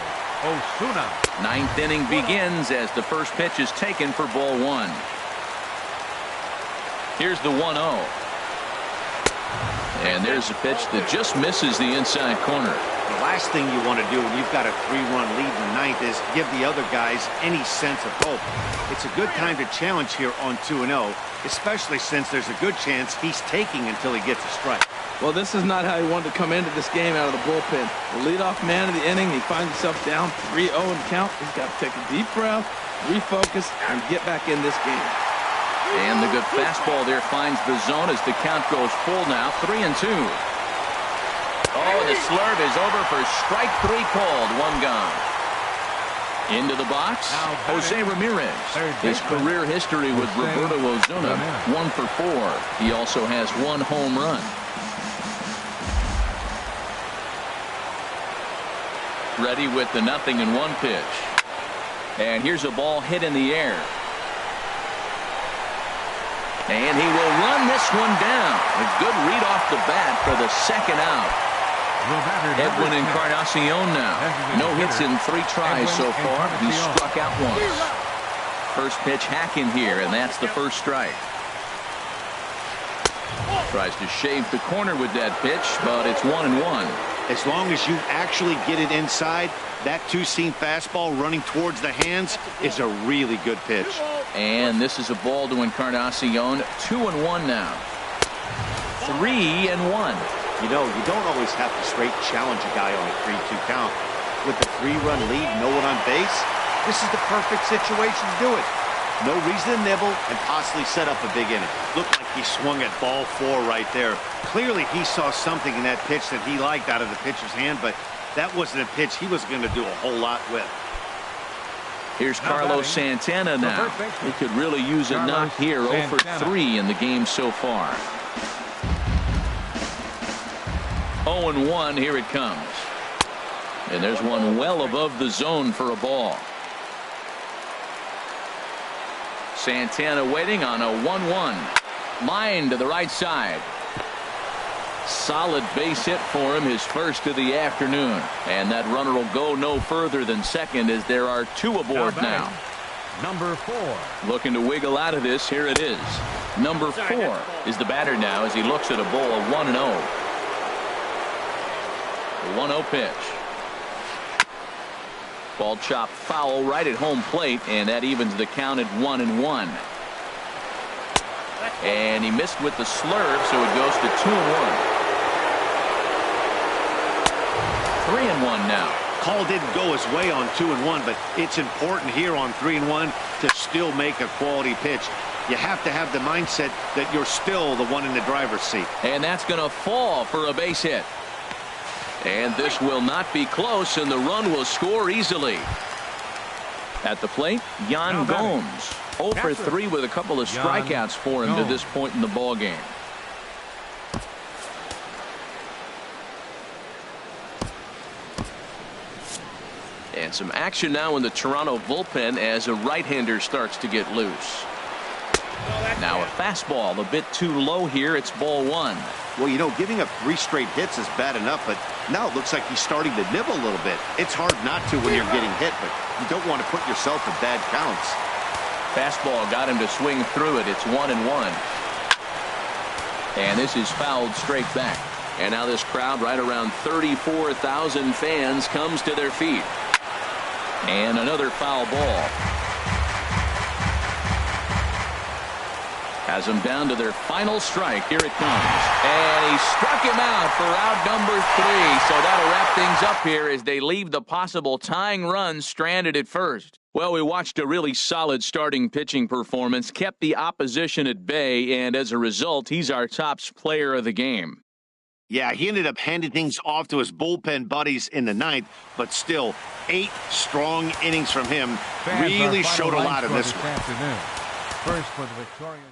B: Osuna.
A: 9th inning begins as the first pitch is taken for ball 1. Here's the 1-0. And there's a pitch that just misses the inside corner.
C: The last thing you want to do when you've got a 3-run lead in the 9th is give the other guys any sense of hope. It's a good time to challenge here on 2-0, especially since there's a good chance he's taking until he gets a strike.
D: Well, this is not how he wanted to come into this game out of the bullpen. The leadoff man of the inning, he finds himself down 3-0 in count. He's got to take a deep breath, refocus, and get back in this game.
A: And the good fastball there finds the zone as the count goes full now, 3-2. Oh, the slurve is over for strike 3 called, 1 gone. Into the box, Jose Ramirez. His career history with Roberto Osuna, 1 for 4. He also has 1 home run. Ready with the 0-1 pitch. And here's a ball hit in the air. And he will run this one down. A good read off the bat for the second out. Edwin Encarnacion now. No hits in 3 tries so far. He struck out once. First pitch hacking here, and that's the first strike. Tries to shave the corner with that pitch, but it's 1-1.
C: As long as you actually get it inside, that two-seam fastball running towards the hands is a really good pitch.
A: And this is a ball to Encarnacion. 2-1 now. 3-1.
C: You know, you don't always have to straight challenge a guy on a 3-2 count. With the 3-run lead, no one on base, this is the perfect situation to do it. No reason to nibble and possibly set up a big inning. Looked like he swung at ball 4 right there. Clearly, he saw something in that pitch that he liked out of the pitcher's hand, but that wasn't a pitch he was going to do a whole lot with.
A: Here's Carlos Santana now. He could really use a knock here. 0 for 3 in the game so far. 0-1, here it comes. And there's one well above the zone for a ball. Santana waiting on a 1-1. Line to the right side. Solid base hit for him, his first of the afternoon. And that runner will go no further than second as there are 2 aboard now.
B: Number 4.
A: Looking to wiggle out of this. Here it is. Number 4 is the batter now as he looks at a ball of 1-0. 1-0 pitch. Ball chopped foul right at home plate, and that evens the count at 1-1. And he missed with the slurve, so it goes to 2-1. 3-1 now.
C: Call didn't go his way on 2-1, but it's important here on 3-1 to still make a quality pitch. You have to have the mindset that you're still the one in the driver's seat.
A: And that's going to fall for a base hit. And this will not be close, and the run will score easily. At the plate, Yan Gomes. 0 for 3 with a couple of strikeouts for him to this point in the ball game. And some action now in the Toronto bullpen as a right-hander starts to get loose. Now a fastball a bit too low here. It's ball 1.
C: Well, you know, giving up 3 straight hits is bad enough, but now it looks like he's starting to nibble a little bit. It's hard not to when you're getting hit, but you don't want to put yourself in bad counts.
A: Fastball got him to swing through it. It's 1-1. And this is fouled straight back. And now this crowd, right around 34,000 fans, comes to their feet. And another foul ball. Has them down to their final strike. Here it comes. And he struck him out for out number 3. So that'll wrap things up here as they leave the possible tying run stranded at first. Well, we watched a really solid starting pitching performance, kept the opposition at bay, and as a result, he's our top player of the game.
C: Yeah, he ended up handing things off to his bullpen buddies in the 9th, but still, 8 strong innings from him really showed a lot in this one.
B: First for the victorious